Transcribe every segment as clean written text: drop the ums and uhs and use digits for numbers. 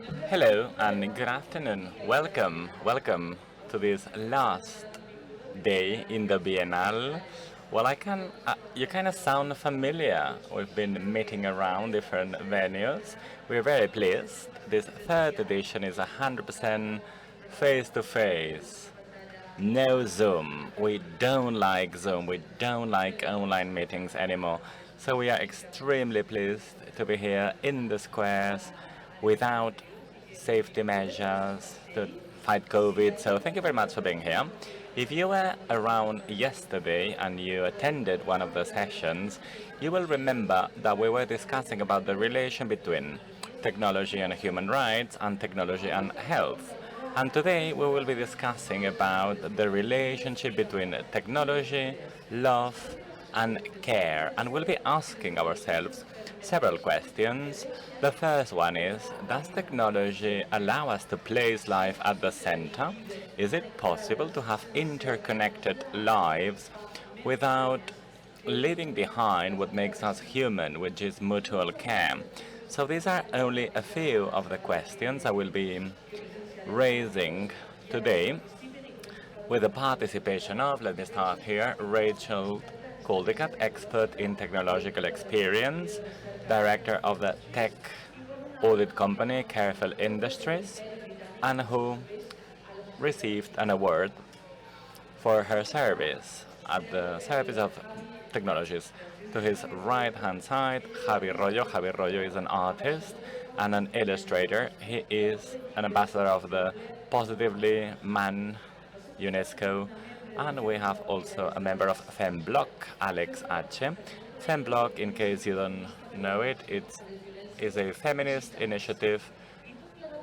Hello and good afternoon. Welcome to this last day in the Biennale. Well, you kind of sound familiar. We've been meeting around different venues. We're very pleased. This third edition is 100% face-to-face. No Zoom. We don't like Zoom. We don't like online meetings anymore. So we are extremely pleased to be here in the squares without safety measures to fight COVID. So thank you very much for being here. If you were around yesterday and you attended one of the sessions, you will remember that we were discussing about the relation between technology and human rights and technology and health. And today we will be discussing about the relationship between technology, love, and care. And we'll be asking ourselves several questions. The first one is, does technology allow us to place life at the center? Is it possible to have interconnected lives without leaving behind what makes us human, which is mutual care? So these are only a few of the questions I will be raising today with the participation of, let me start here, Rachel Coldicutt, expert in technological experience, director of the tech audit company Careful Industries, and who received an award for her service at the service of technologies. To his right-hand side, Javirroyo. Javirroyo is an artist and an illustrator. He is an ambassador of the Positively Man UNESCO. And we have also a member of FemBloc, Alex H. FemBloc, in case you don't know it, is a feminist initiative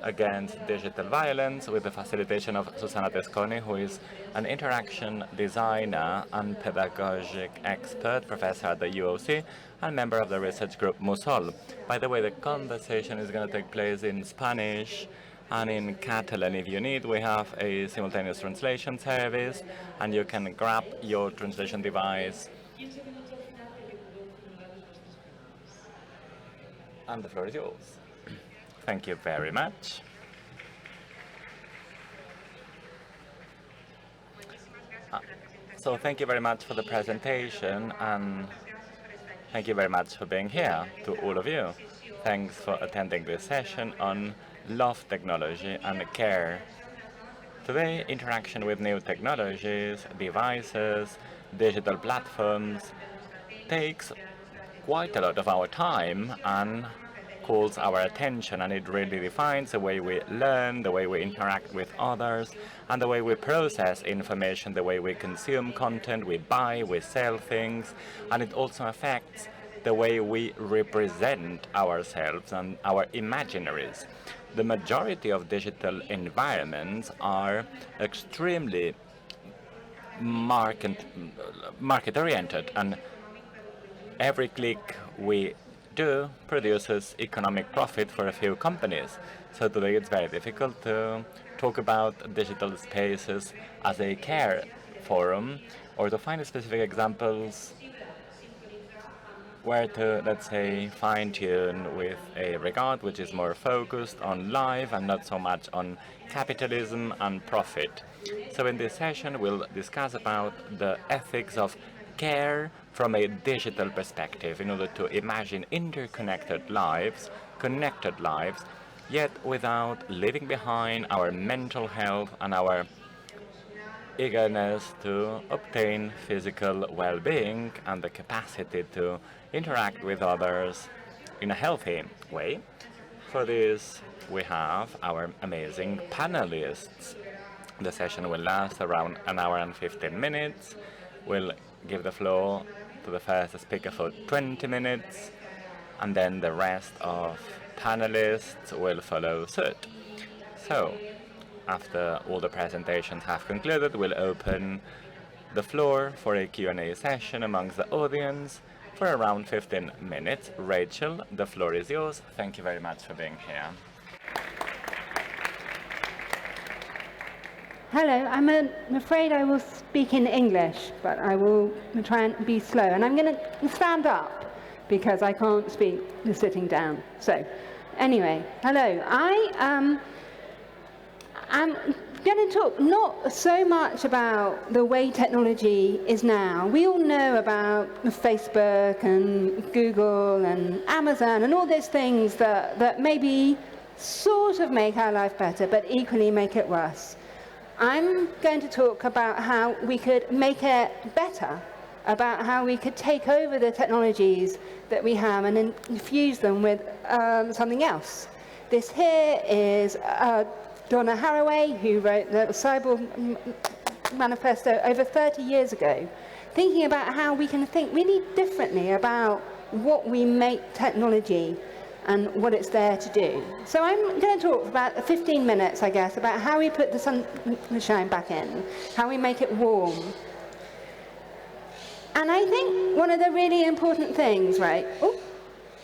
against digital violence with the facilitation of Susanna Tesconi, who is an interaction designer and pedagogic expert, professor at the UOC, and member of the research group Musol. By the way, the conversation is going to take place in Spanish and in Catalan. If you need, we have a simultaneous translation service, and you can grab your translation device. And the floor is yours. Thank you very much. So thank you very much for the presentation, and thank you very much for being here to all of you. Thanks for attending this session on love technology and care. Today, interaction with new technologies, devices, digital platforms takes quite a lot of our time and calls our attention, and it really defines the way we learn, the way we interact with others, and the way we process information, the way we consume content, we buy, we sell things, and it also affects the way we represent ourselves and our imaginaries. The majority of digital environments are extremely market-oriented, and every click we do produces economic profit for a few companies. So today it's very difficult to talk about digital spaces as a care forum, or to find specific examples where to, let's say, fine-tune with a regard which is more focused on life and not so much on capitalism and profit. So in this session we'll discuss about the ethics of care from a digital perspective in order to imagine interconnected lives, connected lives, yet without leaving behind our mental health and our eagerness to obtain physical well-being and the capacity to interact with others in a healthy way. For this, we have our amazing panelists. The session will last around an hour and 15 minutes. We'll give the floor to the first speaker for 20 minutes, and then the rest of panelists will follow suit. So, after all the presentations have concluded, we'll open the floor for a Q&A session amongst the audience for around 15 minutes. Rachel, the floor is yours. Thank you very much for being here. Hello, I'm afraid I will speak in English, but I will try and be slow. And I'm going to stand up because I can't speak sitting down. So Anyway, hello. I'm going to talk not so much about the way technology is now. We all know about Facebook and Google and Amazon and all those things that maybe sort of make our life better, but equally make it worse. I'm going to talk about how we could make it better, about how we could take over the technologies that we have and infuse them with something else. This here is Donna Haraway, who wrote the Cyborg Manifesto over 30 years ago, thinking about how we can think really differently about what we make technology and what it's there to do. So I'm going to talk for about 15 minutes, I guess, about how we put the sunshine back in, how we make it warm. And I think one of the really important things, right, is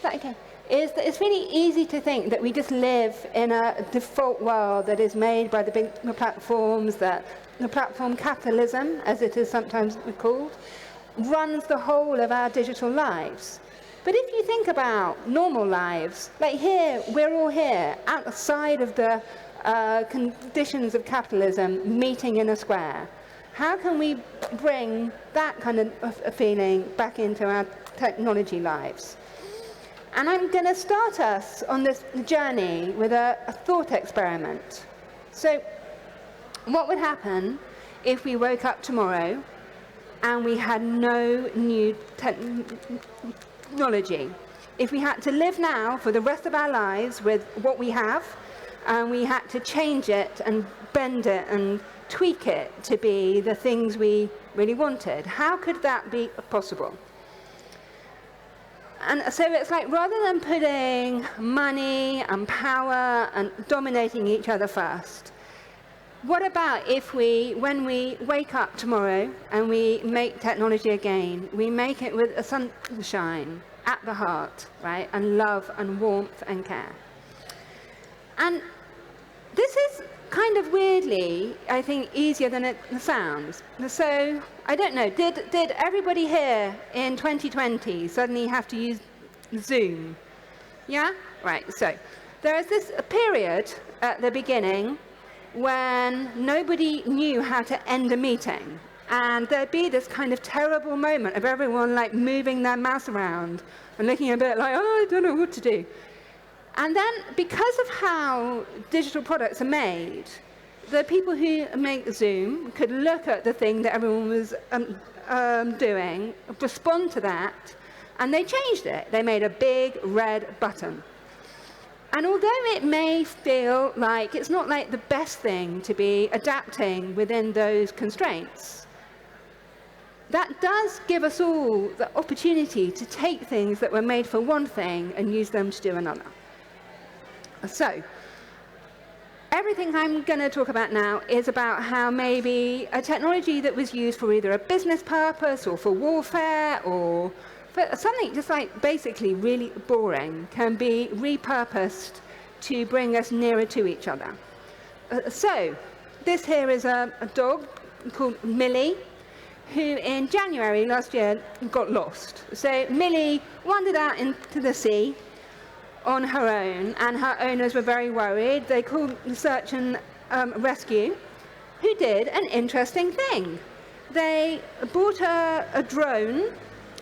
that okay? Is that it's really easy to think that we just live in a default world that is made by the big platforms, that the platform capitalism, as it is sometimes called, runs the whole of our digital lives. But if you think about normal lives, like here, we're all here, outside of the conditions of capitalism, meeting in a square. How can we bring that kind of a feeling back into our technology lives? And I'm going to start us on this journey with a thought experiment. So what would happen if we woke up tomorrow and we had no new technology? If we had to live now for the rest of our lives with what we have, and we had to change it and bend it and tweak it to be the things we really wanted, how could that be possible? And so it's like, rather than putting money and power and dominating each other first, what about if we, when we wake up tomorrow and we make technology again, we make it with a sunshine at the heart, right? And love and warmth and care. And this is kind of weirdly, I think, easier than it sounds. So, I don't know, did everybody here in 2020 suddenly have to use Zoom? Yeah? Right, so there is this period at the beginning when nobody knew how to end a meeting. And there'd be this kind of terrible moment of everyone like moving their mouse around and looking a bit like, oh, I don't know what to do. And then, because of how digital products are made, the people who make Zoom could look at the thing that everyone was doing, respond to that, and they changed it. They made a big red button. And although it may feel like it's not like the best thing to be adapting within those constraints, that does give us all the opportunity to take things that were made for one thing and use them to do another. So, everything I'm going to talk about now is about how maybe a technology that was used for either a business purpose or for warfare or for something just like basically really boring can be repurposed to bring us nearer to each other. So, this here is a dog called Millie, who in January last year got lost. So Millie wandered out into the sea on her own, and her owners were very worried. They called search and rescue, who did an interesting thing. They bought a drone,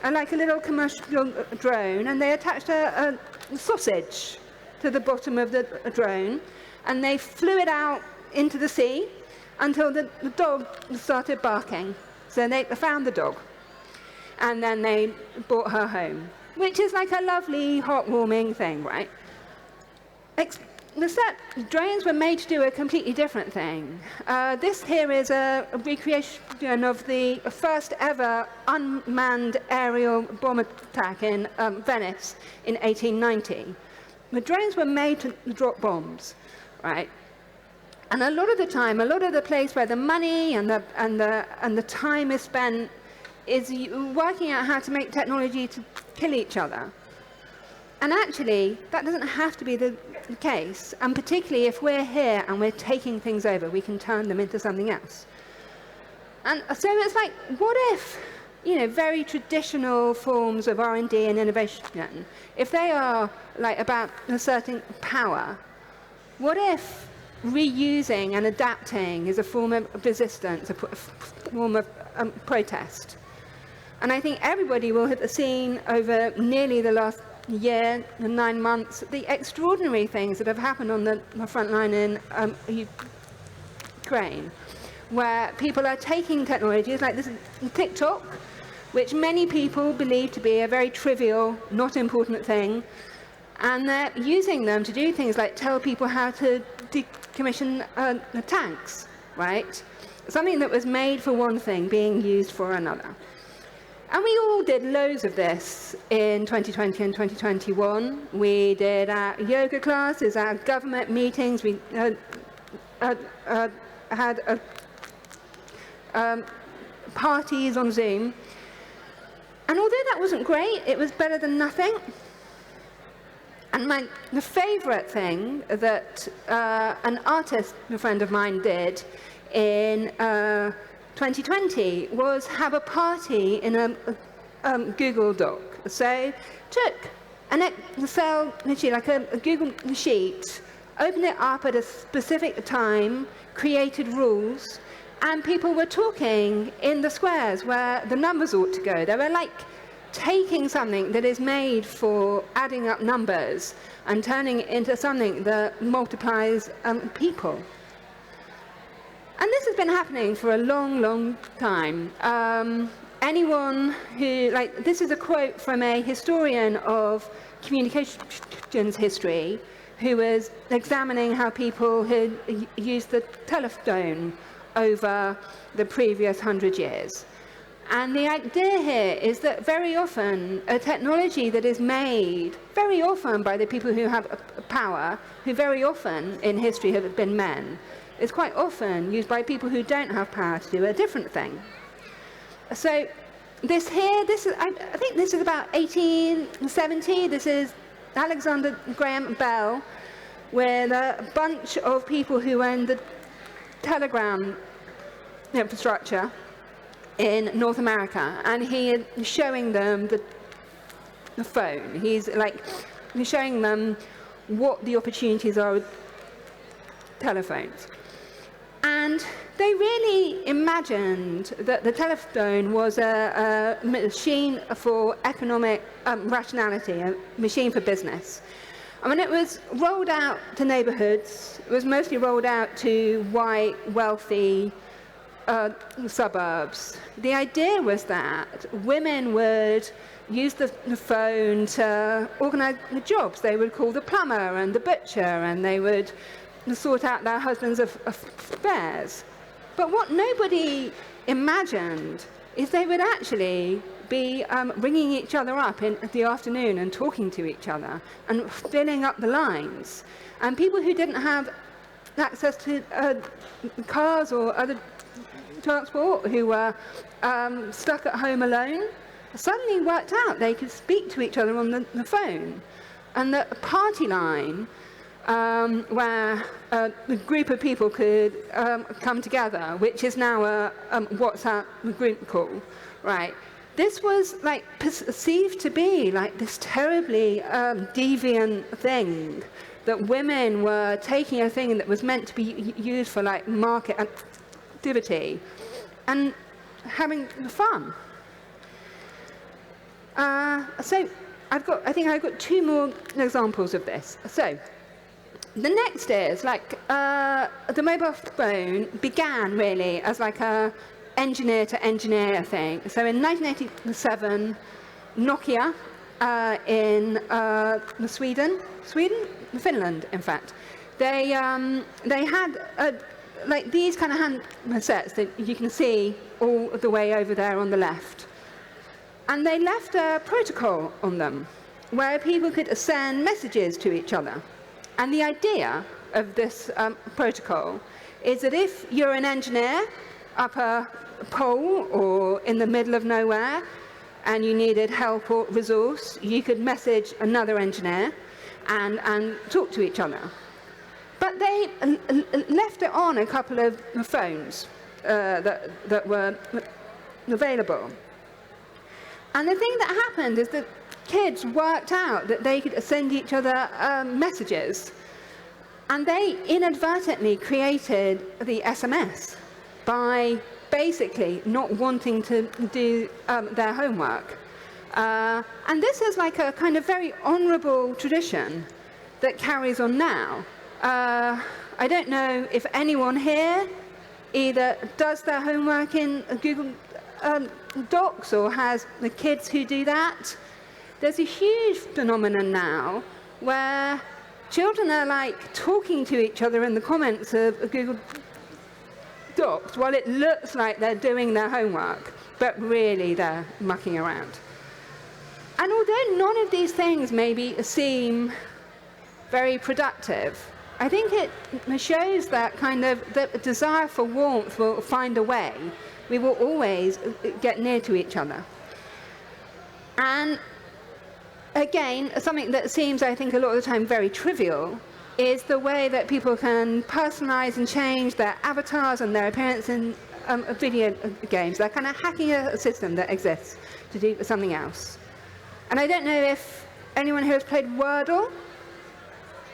like a little commercial drone, and they attached a sausage to the bottom of the drone, and they flew it out into the sea until the dog started barking. So they found the dog, and then they brought her home, which is like a lovely, heartwarming thing, right? Except drones were made to do a completely different thing. This here is a recreation of the first ever unmanned aerial bomb attack in Venice in 1890. The drones were made to drop bombs, right? And a lot of the time, a lot of the place where the money and the time is spent is working out how to make technology to kill each other. And actually, that doesn't have to be the case. And particularly if we're here and we're taking things over, we can turn them into something else. And so it's like, what if very traditional forms of R&D and innovation, if they are like about asserting power, what if reusing and adapting is a form of resistance, a form of protest? And I think everybody will have seen over nearly the last year and 9 months the extraordinary things that have happened on the front line in Ukraine, where people are taking technologies like this TikTok, which many people believe to be a very trivial, not important thing, and they're using them to do things like tell people how to decommission the tanks, right? Something that was made for one thing being used for another. And we all did loads of this in 2020 and 2021. We did our yoga classes, our government meetings, we had parties on Zoom. And although that wasn't great, it was better than nothing. And the favourite thing that an artist, a friend of mine, did in 2020 was have a party in a Google Doc. So took an Excel, literally like a Google sheet, opened it up at a specific time, created rules, and people were talking in the squares where the numbers ought to go. They were like taking something that is made for adding up numbers and turning it into something that multiplies people. And this has been happening for a long, long time. Anyone who, this is a quote from a historian of communications history who was examining how people had used the telephone over the previous 100 years. And the idea here is that very often a technology that is made very often by the people who have power, who very often in history have been men, is quite often used by people who don't have power to do a different thing. So this here, I think this is about 1870. This is Alexander Graham Bell with a bunch of people who owned the telegram infrastructure in North America, and he is showing them the phone. He's showing them what the opportunities are with telephones. And they really imagined that the telephone was a machine for economic rationality, a machine for business. And when it was rolled out to neighborhoods, it was mostly rolled out to white, wealthy suburbs. The idea was that women would use the phone to organize the jobs. They would call the plumber and the butcher, and they would sort out their husbands' affairs. But what nobody imagined is they would actually be ringing each other up in the afternoon and talking to each other and filling up the lines. And people who didn't have access to cars or other transport, who were stuck at home alone, suddenly worked out they could speak to each other on the phone. And the party line, where a group of people could come together, which is now a WhatsApp group call, right? This was perceived to be like this terribly deviant thing, that women were taking a thing that was meant to be used for market activity and having fun. So I think I've got two more examples of this. So the next is the mobile phone began really as a engineer to engineer thing. So in 1987, Nokia in Finland, in fact, they had these kind of handsets that you can see all the way over there on the left. And they left a protocol on them where people could send messages to each other. And the idea of this protocol is that if you're an engineer up a pole or in the middle of nowhere and you needed help or resource, you could message another engineer and talk to each other. But they left it on a couple of phones that were available. And the thing that happened is that kids worked out that they could send each other messages. And they inadvertently created the SMS by basically not wanting to do their homework. And this is like a kind of very honourable tradition that carries on now. I don't know if anyone here either does their homework in Google Docs or has the kids who do that. There's a huge phenomenon now where children are like talking to each other in the comments of Google Docs while it looks like they're doing their homework, but really they're mucking around. And although none of these things maybe seem very productive, I think it shows that kind of the desire for warmth will find a way. We will always get near to each other. And again, something that seems, I think, a lot of the time very trivial is the way that people can personalize and change their avatars and their appearance in video games. They're kind of hacking a system that exists to do something else. And I don't know if anyone here has played Wordle.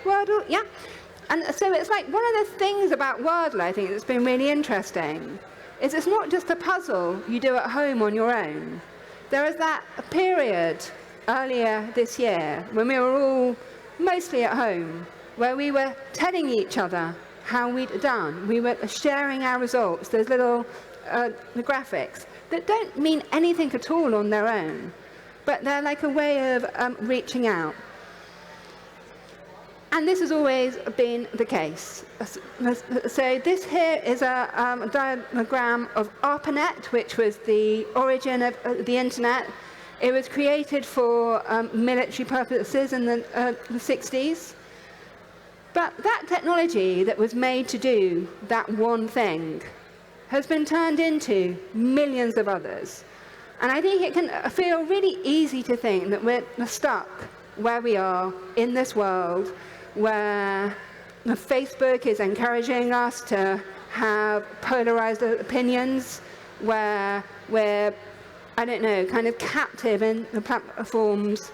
Wordle, yeah. And so it's like one of the things about Wordle, I think, that's been really interesting is it's not just a puzzle you do at home on your own. There was that period earlier this year when we were all mostly at home where we were telling each other how we'd done. We were sharing our results, those little graphics that don't mean anything at all on their own, but they're like a way of reaching out. And this has always been the case. So this here is a diagram of ARPANET, which was the origin of the internet. It was created for military purposes in the 60s. But that technology that was made to do that one thing has been turned into millions of others. And I think it can feel really easy to think that we're stuck where we are in this world where Facebook is encouraging us to have polarized opinions, where we're, I don't know, kind of captive in the platforms.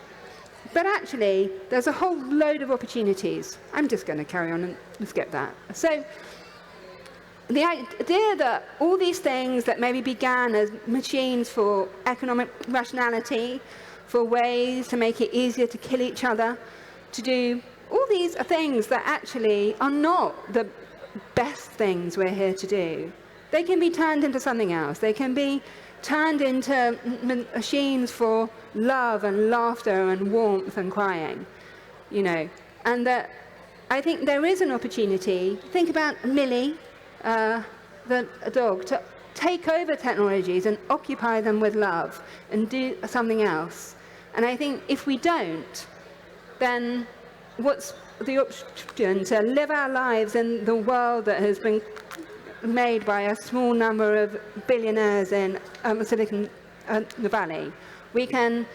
But actually, there's a whole load of opportunities. I'm just going to carry on and skip that. So the idea that all these things that maybe began as machines for economic rationality, for ways to make it easier to kill each other, to do all these are things that actually are not the best things we're here to do. They can be turned into something else. They can be turned into machines for love and laughter and warmth and crying, you know. And that I think there is an opportunity. Think about Millie, the dog, to take over technologies and occupy them with love and do something else. And I think if we don't, then what's the option to live our lives in the world that has been made by a small number of billionaires in Silicon Valley? We can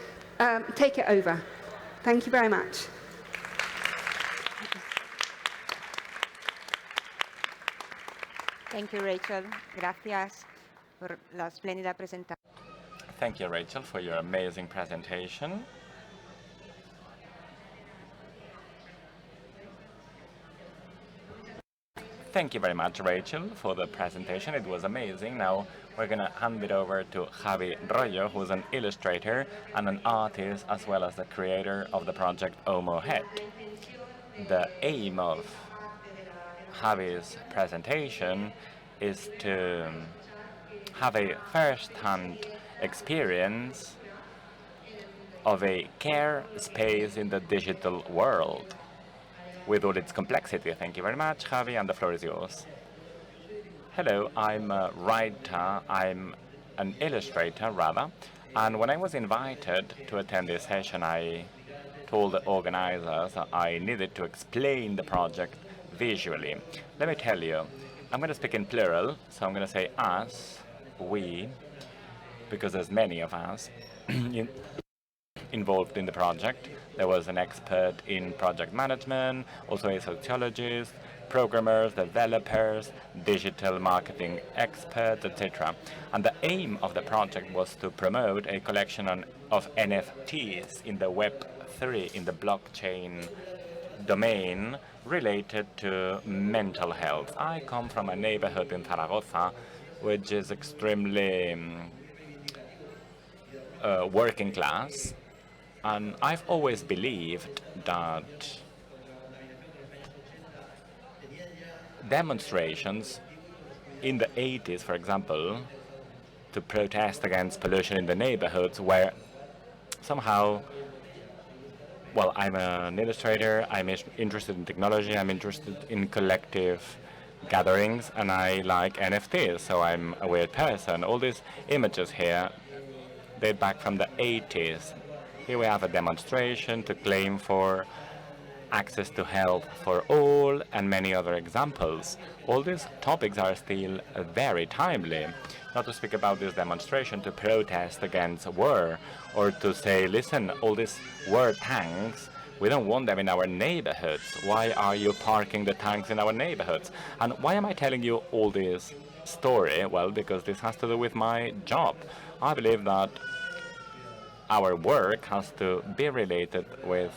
take it over. Thank you very much. Thank you, Rachel. Gracias por la espléndida presentación. Thank you, Rachel, for your amazing presentation. Thank you very much, Rachel, for the presentation. It was amazing. Now we're going to hand it over to Javirroyo, who's an illustrator and an artist, as well as the creator of the project AMOR. The aim of Javi's presentation is to have a first-hand experience of a care space in the digital world, with all its complexity. Thank you very much, Javi, and the floor is yours. Hello, I'm a writer, I'm an illustrator, rather, and when I was invited to attend this session, I told the organizers that I needed to explain the project visually. Let me tell you, I'm going to speak in plural, so I'm going to say us, we, because there's many of us involved in the project. There was an expert in project management, also a sociologist, programmers, developers, digital marketing experts, etc. And the aim of the project was to promote a collection of NFTs in the Web3, in the blockchain domain related to mental health. I come from a neighborhood in Zaragoza which is extremely working class, and I've always believed that demonstrations in the 80s, for example, to protest against pollution in the neighborhoods were somehow, well, I'm an illustrator, I'm interested in technology, I'm interested in collective gatherings, and I like NFTs, so I'm a weird person. All these images here date back from the 80s. Here we have a demonstration to claim for access to health for all, and many other examples. All these topics are still very timely. Not to speak about this demonstration to protest against war, or to say, listen, all these war tanks, we don't want them in our neighborhoods. Why are you parking the tanks in our neighborhoods? And why am I telling you all this story? Well, because this has to do with my job. I believe that our work has to be related with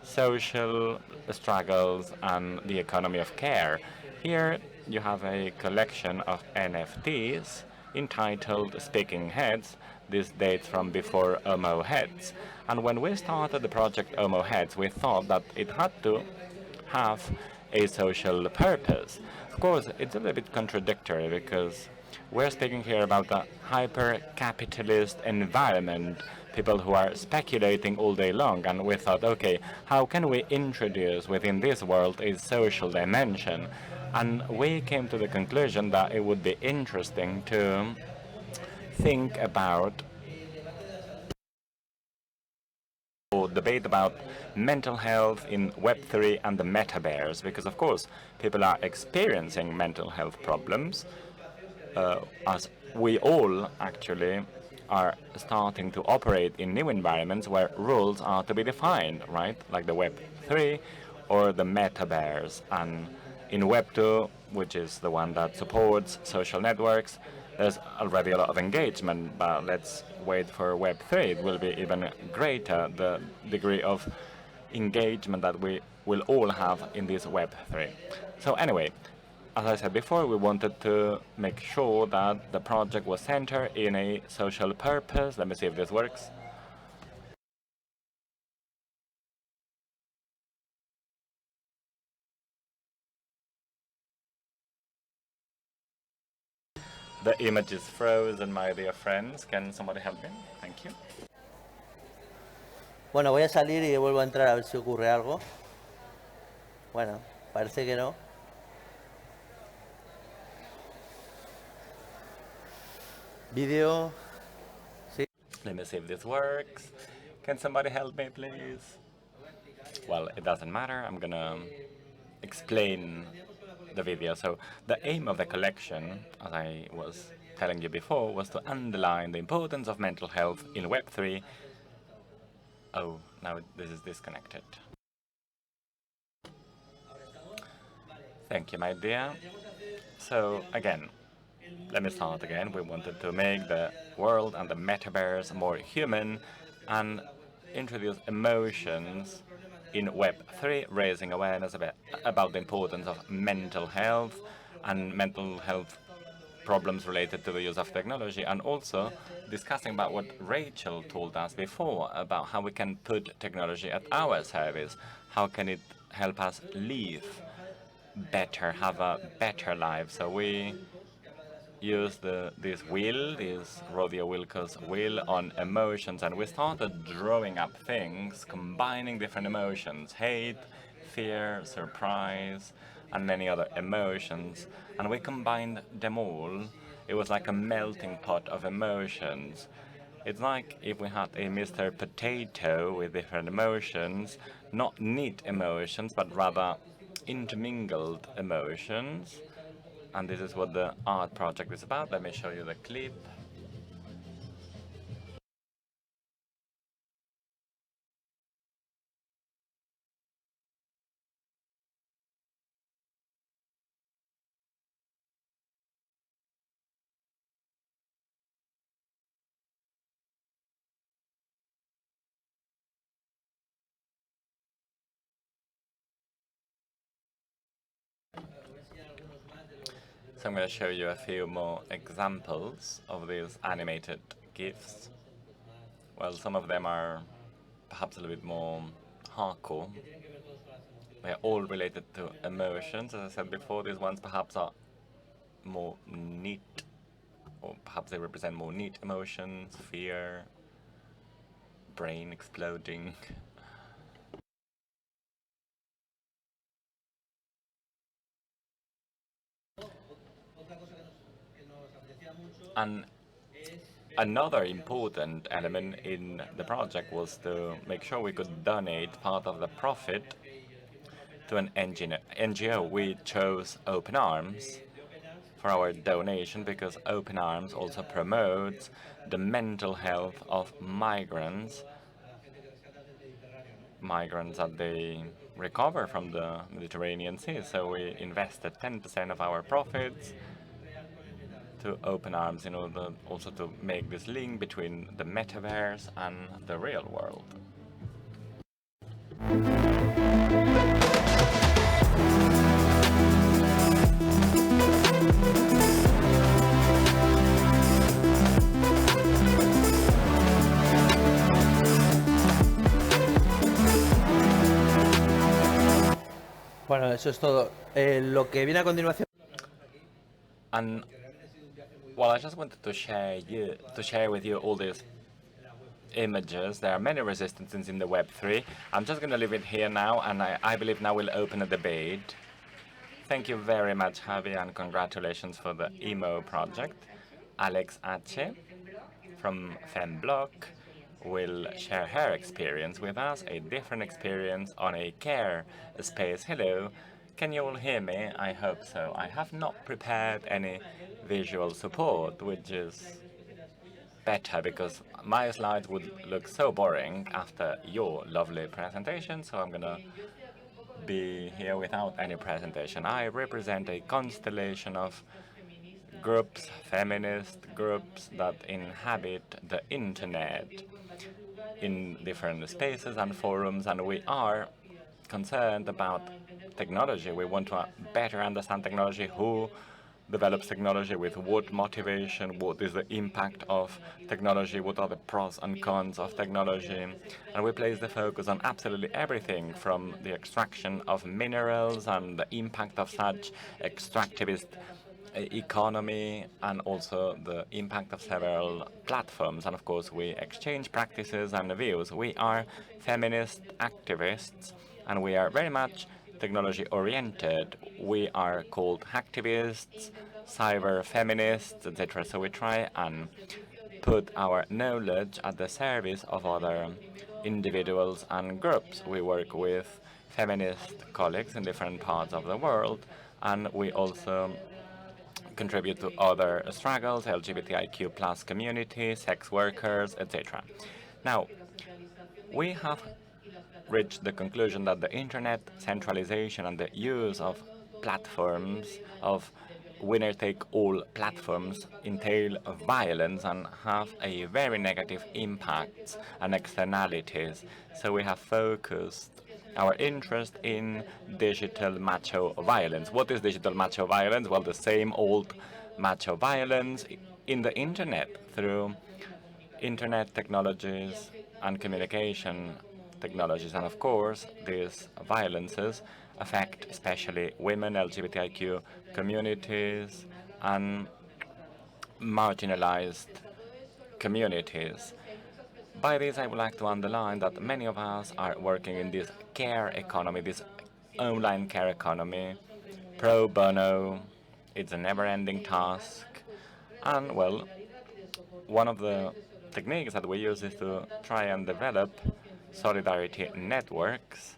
social struggles and the economy of care. Here you have a collection of NFTs entitled Speaking Heads. This dates from before AMOR Heads. And when we started the project AMOR Heads, we thought that it had to have a social purpose. Of course, it's a little bit contradictory because we're speaking here about a hyper-capitalist environment, people who are speculating all day long, and we thought, okay, how can we introduce within this world a social dimension? And we came to the conclusion that it would be interesting to think about or debate about mental health in Web3 and the metaverse, because of course people are experiencing mental health problems, as we all actually are starting to operate in new environments where rules are to be defined, right? Like the Web3 or the metaverse. And in Web2, which is the one that supports social networks, there's already a lot of engagement, but let's wait for Web3. It will be even greater, the degree of engagement that we will all have in this Web3. So anyway, as I said before, we wanted to make sure that the project was centered in a social purpose. Let me see if this works. The image is frozen, my dear friends. Can somebody help me? Thank you. Bueno, voy a salir y vuelvo a entrar a ver si ocurre algo. Bueno, parece que no. Video. Sí. Let me see if this works. Can somebody help me, please? Well, it doesn't matter. I'm gonna explain the video. So the aim of the collection, as I was telling you before, was to underline the importance of mental health in Web3. Oh, now this is disconnected. Thank you, my dear. So again, let me start again. We wanted to make the world and the metaverse more human and introduce emotions in Web3, raising awareness about the importance of mental health and mental health problems related to the use of technology, and also discussing about what Rachel told us before about how we can put technology at our service. How can it help us live better, have a better life? So we use this wheel, this Rodeo Wilco's wheel on emotions, and we started drawing up things, combining different emotions, hate, fear, surprise, and many other emotions, and we combined them all. It was like a melting pot of emotions. It's like if we had a Mr. Potato with different emotions, not neat emotions, but rather intermingled emotions. And this is what the art project is about. Let me show you the clip. So I'm going to show you a few more examples of these animated GIFs. Well, some of them are perhaps a little bit more hardcore. They're all related to emotions. As I said before, these ones perhaps are more neat, or perhaps they represent more neat emotions, fear, brain exploding. And another important element in the project was to make sure we could donate part of the profit to an NGO. We chose Open Arms for our donation because Open Arms also promotes the mental health of migrants that they recover from the Mediterranean Sea. So we invested 10% of our profits to Open Arms in order also to make this link between the metaverse and the real world. Bueno, eso es todo. Lo que viene a continuación. And well, I just wanted to share with you all these images. There are many resistances in the Web3. I'm just going to leave it here now, and I believe now we'll open a debate. Thank you very much, Javi, and congratulations for the EMO project. Alex H. from FemBloc will share her experience with us, a different experience on a care space. Hello, can you all hear me? I hope so. I have not prepared any visual support, which is better because my slides would look so boring after your lovely presentation, so I'm gonna be here without any presentation. I represent a constellation of groups, feminist groups that inhabit the internet in different spaces and forums, and we are concerned about technology. We want to better understand technology, who develops technology, with what motivation, what is the impact of technology, what are the pros and cons of technology. And we place the focus on absolutely everything from the extraction of minerals and the impact of such extractivist economy, and also the impact of several platforms. And of course, we exchange practices and views. We are feminist activists, and we are very much technology-oriented. We are called hacktivists, cyber feminists, etc. So we try and put our knowledge at the service of other individuals and groups. We work with feminist colleagues in different parts of the world, and we also contribute to other struggles, LGBTIQ plus community, sex workers, etc. Now, we have reached the conclusion that the internet centralization and the use of platforms, of winner-take-all platforms, entail violence and have a very negative impact and externalities. So we have focused our interest in digital macho violence. What is digital macho violence? Well, the same old macho violence in the internet, through internet technologies and communication technologies. And of course, these violences affect especially women, LGBTIQ communities, and marginalized communities. By this, I would like to underline that many of us are working in this care economy, this online care economy, pro bono. It's a never-ending task. And, well, one of the techniques that we use is to try and develop solidarity networks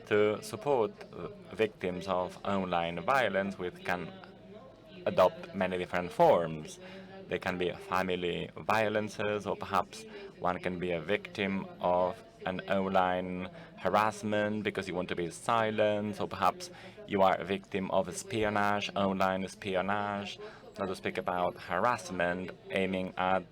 to support victims of online violence, which can adopt many different forms. They can be family violences, or perhaps one can be a victim of an online harassment because you want to be silenced, or perhaps you are a victim of espionage, online espionage, not to speak about harassment aiming at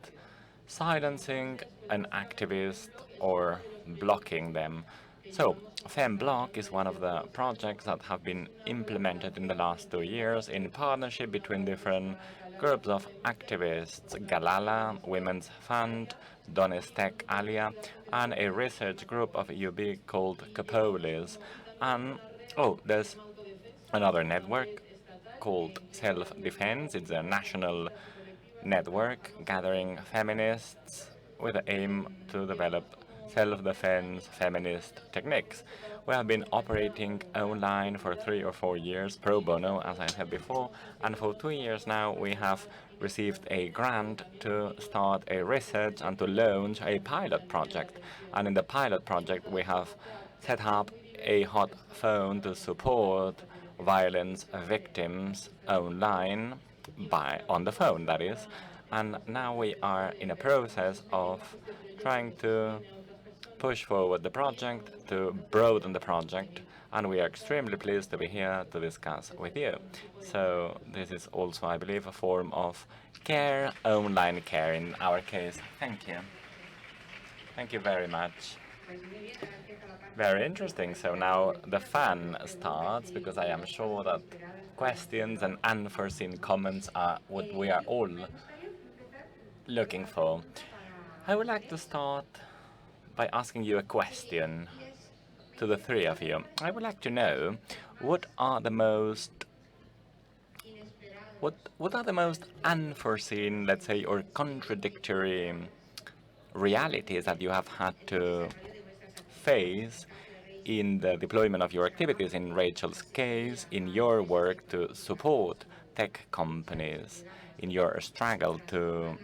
silencing an activist or blocking them. So, FemBloc is one of the projects that have been implemented in the last 2 years in partnership between different groups of activists, Galala, Women's Fund, Donestec Alia, and a research group of UB called Capolis. And, oh, there's another network called Self-Defense. It's a national network gathering feminists with the aim to develop self-defense feminist techniques. We have been operating online for 3 or 4 years, pro bono, as I said before, and for 2 years now we have received a grant to start a research and to launch a pilot project. And in the pilot project we have set up a hot phone to support violence victims online, on the phone, that is. And now we are in a process of trying to push forward the project, to broaden the project, and we are extremely pleased to be here to discuss with you. So this is also, I believe, a form of care, online care in our case. Thank you. Thank you very much. Very interesting. So now the fun starts, because I am sure that questions and unforeseen comments are what we are all looking for. I would like to start by asking you a question to the three of you. I would like to know what are the most unforeseen, let's say, or contradictory realities that you have had to face in the deployment of your activities. In Rachel's case, in your work to support tech companies, in your struggle to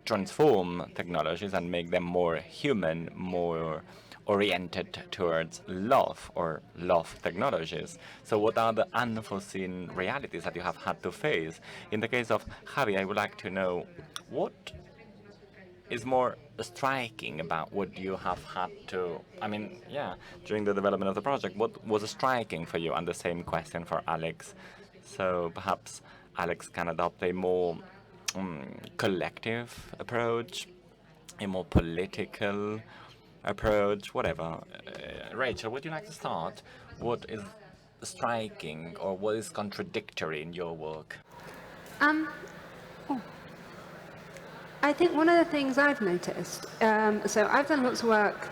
transform technologies and make them more human, more oriented towards love, or love technologies. So what are the unforeseen realities that you have had to face? In the case of Javi, I would like to know what is more striking about what you have had to, during the development of the project, what was striking for you? And the same question for Alex. So perhaps Alex can adopt a more collective approach, a more political approach, whatever. Rachel, would you like to start? What is striking or what is contradictory in your work? I think one of the things I've noticed, so I've done lots of work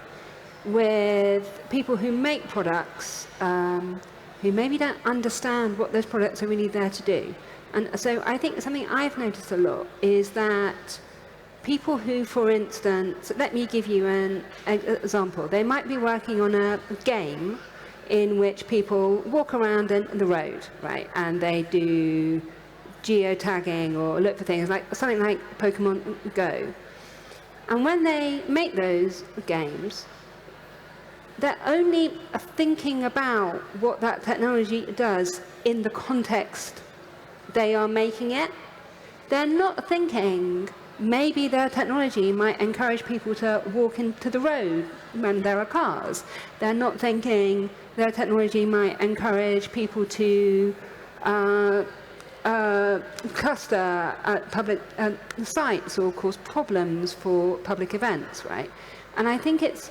with people who make products who maybe don't understand what those products are really there to do. And so I think something I've noticed a lot is that people who, for instance, let me give you an example. They might be working on a game in which people walk around the road, right, and they do geotagging or look for things like something like Pokemon Go. And when they make those games, they're only thinking about what that technology does in the context they are making it. They're not thinking maybe their technology might encourage people to walk into the road when there are cars. They're not thinking their technology might encourage people to cluster at public sites or cause problems for public events, right? And I think it's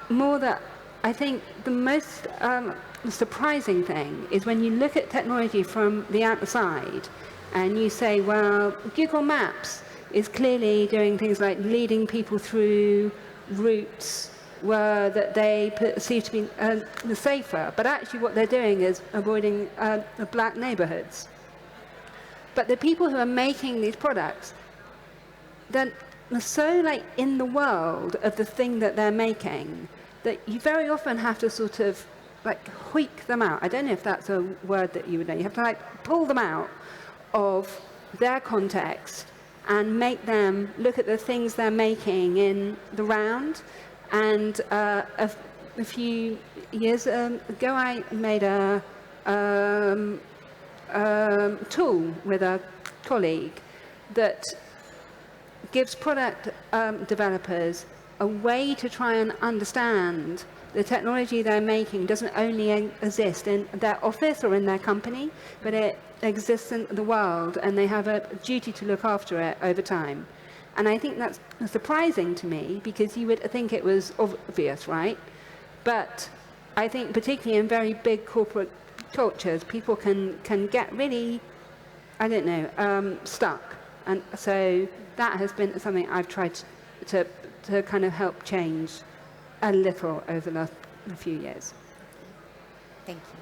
more that I think the most surprising thing is when you look at technology from the outside and you say, well, Google Maps is clearly doing things like leading people through routes where that they perceive to be safer, but actually what they're doing is avoiding black neighborhoods. But the people who are making these products, they're so like in the world of the thing that they're making that you very often have to sort of like hoik them out. I don't know if that's a word that you would know. You have to like pull them out of their context and make them look at the things they're making in the round. And a few years ago, I made a tool with a colleague that gives product developers a way to try and understand the technology they're making doesn't only exist in their office or in their company, but it exists in the world, and they have a duty to look after it over time. And I think that's surprising to me, because you would think it was obvious, right? But I think particularly in very big corporate cultures, people can get really, I don't know, stuck. And so that has been something I've tried to kind of help change a little over the last few years. Thank you.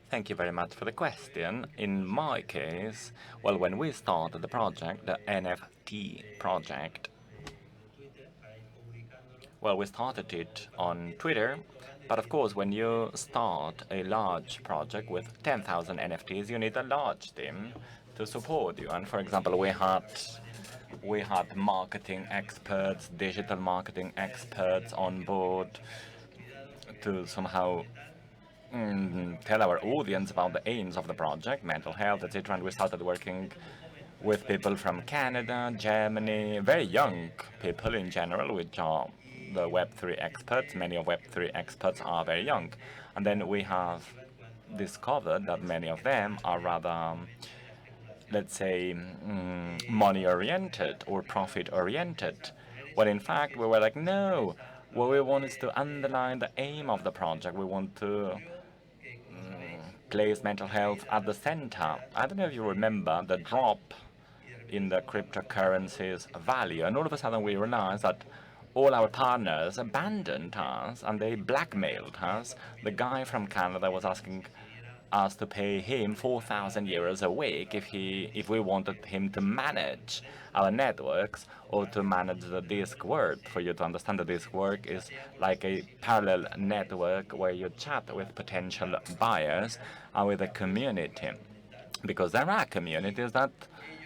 Thank you very much for the question. In my case, well, when we started the project, the NFT project, well, we started it on Twitter, but of course, when you start a large project with 10,000 NFTs, you need a large team to support you. And for example, we had marketing experts, digital marketing experts on board to somehow tell our audience about the aims of the project, mental health, etc. And we started working with people from Canada, Germany, very young people in general, which are the Web3 experts. Many of Web3 experts are very young. And then we have discovered that many of them are rather, let's say, money-oriented or profit-oriented. When in fact, we were like, no, what we want is to underline the aim of the project. We want to place mental health at the center. I don't know if you remember the drop in the cryptocurrency's value, and all of a sudden we realized that all our partners abandoned us and they blackmailed us. The guy from Canada was asking us to pay him 4,000 euros a week if we wanted him to manage our networks or to manage the disk work. For you to understand, the disk work is like a parallel network where you chat with potential buyers and with the community, because there are communities that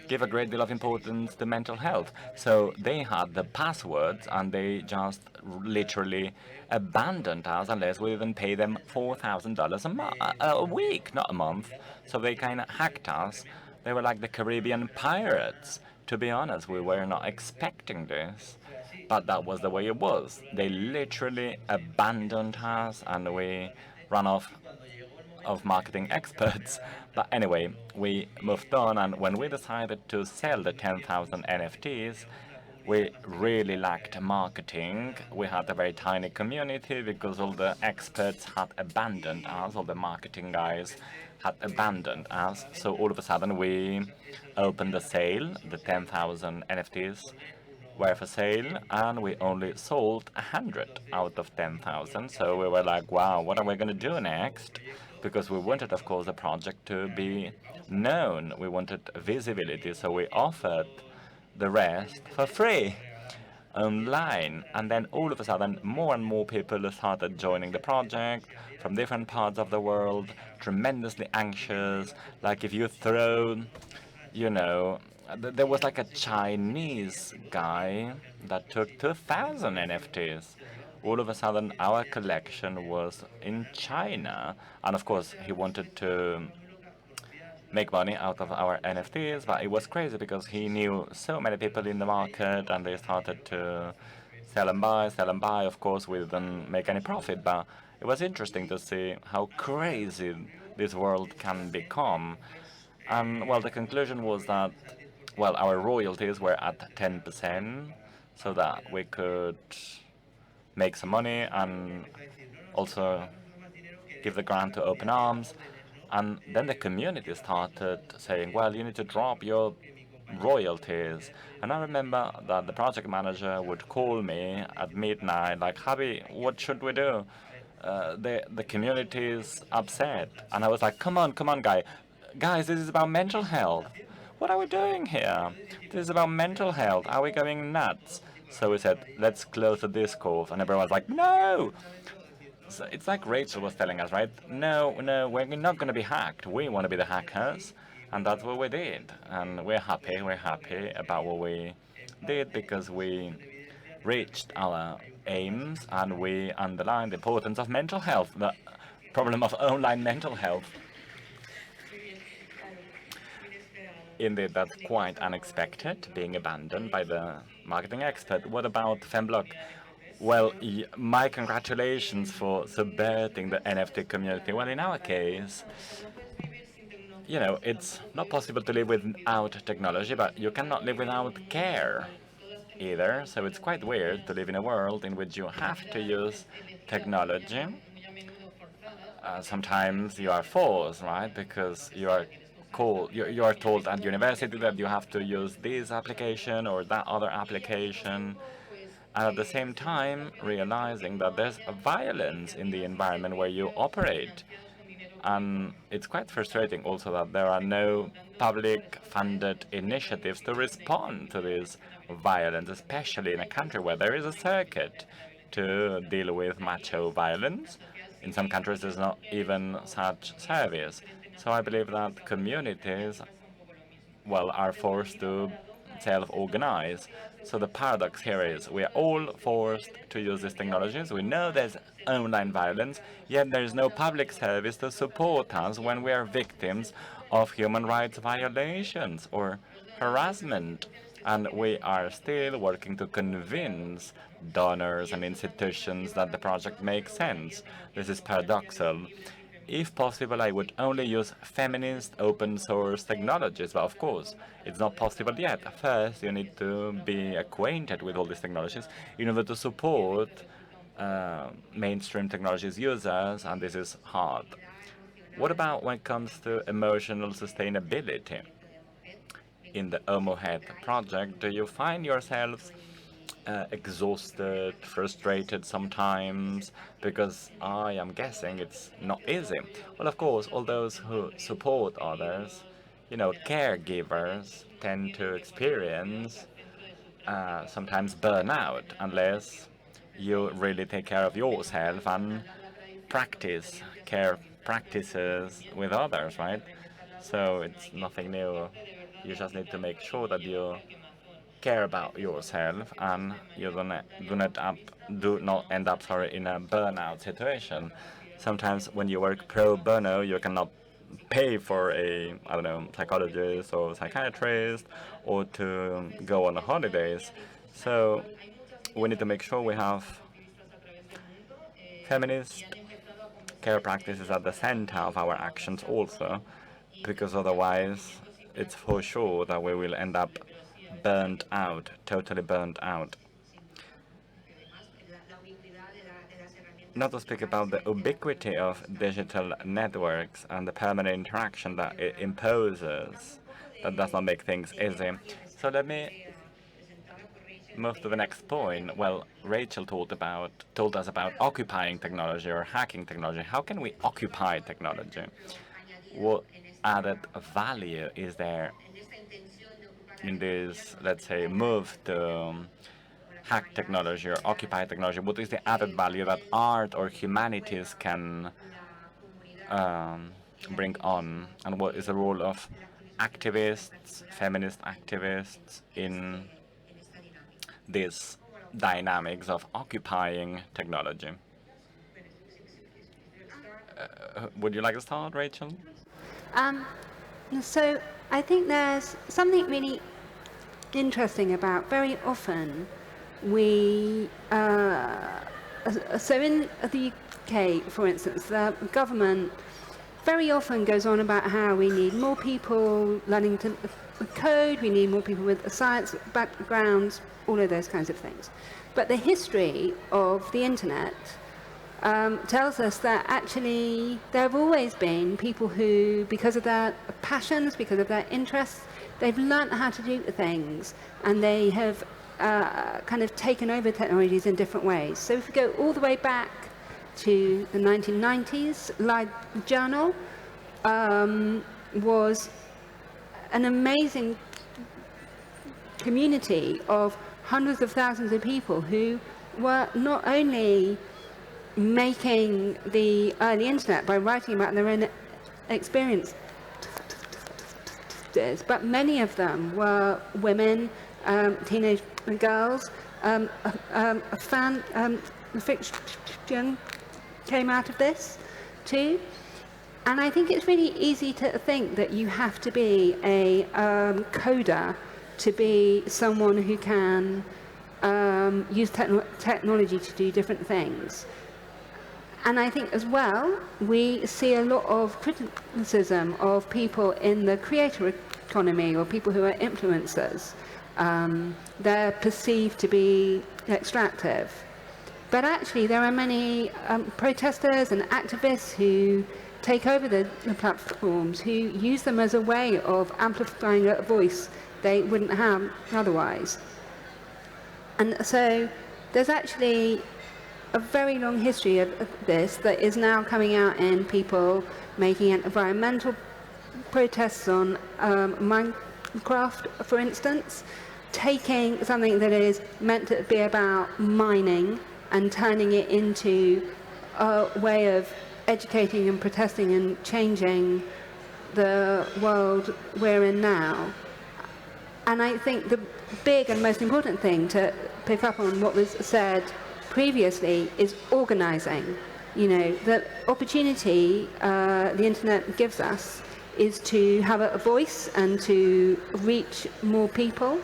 give a great deal of importance to mental health. So they had the passwords and they just literally abandoned us unless we even pay them $4,000 a week, not a month. So they kind of hacked us. They were like the Caribbean pirates. To be honest, we were not expecting this, but that was the way it was. They literally abandoned us and we ran off of marketing experts. But anyway, we moved on, and when we decided to sell the 10,000 NFTs, we really lacked marketing. We had a very tiny community because all the experts had abandoned us, all the marketing guys had abandoned us. So all of a sudden we opened a sale, the 10,000 NFTs were for sale, and we only sold 100 out of 10,000. So we were like, wow, what are we going to do next? Because we wanted, of course, the project to be known. We wanted visibility, so we offered the rest for free online. And then all of a sudden, more and more people started joining the project from different parts of the world, tremendously anxious. Like if you throw, you know, there was like a Chinese guy that took 2,000 NFTs. All of a sudden, our collection was in China. And of course, he wanted to make money out of our NFTs, but it was crazy because he knew so many people in the market and they started to sell and buy. Of course, we didn't make any profit, but it was interesting to see how crazy this world can become. And well, the conclusion was that, well, our royalties were at 10%, so that we could make some money and also give the grant to Open Arms. And then the community started saying, well, you need to drop your royalties. And I remember that the project manager would call me at midnight, like, Javi, what should we do? The community is upset. And I was like, come on, guys, this is about mental health. What are we doing here? This is about mental health. Are we going nuts? So we said, let's close the Discord. And everyone was like, no! So it's like Rachel was telling us, right? No, we're not going to be hacked. We want to be the hackers. And that's what we did. And we're happy about what we did because we reached our aims and we underlined the importance of mental health, the problem of online mental health. Indeed, that's quite unexpected, being abandoned by the marketing expert. What about FemBloc? Well, my congratulations for subverting the NFT community. Well, in our case, you know, it's not possible to live without technology, but you cannot live without care either. So it's quite weird to live in a world in which you have to use technology. Sometimes you are forced, right? Because you are told at university that you have to use this application or that other application. And at the same time, realizing that there's a violence in the environment where you operate. And it's quite frustrating also that there are no public-funded initiatives to respond to this violence, especially in a country where there is a circuit to deal with macho violence. In some countries, there's not even such service. So I believe that communities, well, are forced to self-organize. So the paradox here is we are all forced to use these technologies. We know there's online violence, yet there is no public service to support us when we are victims of human rights violations or harassment. And we are still working to convince donors and institutions that the project makes sense. This is paradoxical. If possible, I would only use feminist open source technologies, but of course, it's not possible yet. First, you need to be acquainted with all these technologies in order to support mainstream technologies users, and this is hard. What about when it comes to emotional sustainability? In the AMOR project, do you find yourselves exhausted, frustrated sometimes? Because I am guessing it's not easy. Well, of course, all those who support others, you know, caregivers tend to experience sometimes burnout unless you really take care of yourself and practice care practices with others, right? So it's nothing new. You just need to make sure that you care about yourself and you do not end up in a burnout situation. Sometimes when you work pro bono, you cannot pay for a, I don't know, psychologist or psychiatrist or to go on holidays. So we need to make sure we have feminist care practices at the center of our actions also, because otherwise it's for sure that we will end up burned out, totally burned out. Not to speak about the ubiquity of digital networks and the permanent interaction that it imposes. That does not make things easy. So let me move to the next point. Well, Rachel told us about occupying technology or hacking technology. How can we occupy technology? What added value is there in this, let's say, move to hack technology or occupy technology? What is the added value that art or humanities can bring on? And what is the role of activists, feminist activists in these dynamics of occupying technology? Would you like to start, Rachel? So I think there's something really interesting about very often we, so in the UK, for instance, the government very often goes on about how we need more people learning to code, we need more people with science backgrounds, all of those kinds of things. But the history of the internet tells us that actually there have always been people who, because of their passions, because of their interests, they've learnt how to do things, and they have kind of taken over technologies in different ways. So if we go all the way back to the 1990s, LiveJournal was an amazing community of hundreds of thousands of people who were not only making the early internet by writing about their own experiences, but many of them were women, teenage girls. A fan fiction came out of this too. And I think it's really easy to think that you have to be a coder to be someone who can use technology to do different things. And I think as well, we see a lot of criticism of people in the creator economy or people who are influencers. They're perceived to be extractive. But actually, there are many protesters and activists who take over the platforms, who use them as a way of amplifying a voice they wouldn't have otherwise. And so there's actually a very long history of this that is now coming out in people making environmental protests on Minecraft, for instance, taking something that is meant to be about mining and turning it into a way of educating and protesting and changing the world we're in now. And I think the big and most important thing to pick up on what was said previously is organising. You know, the opportunity the internet gives us is to have a voice and to reach more people.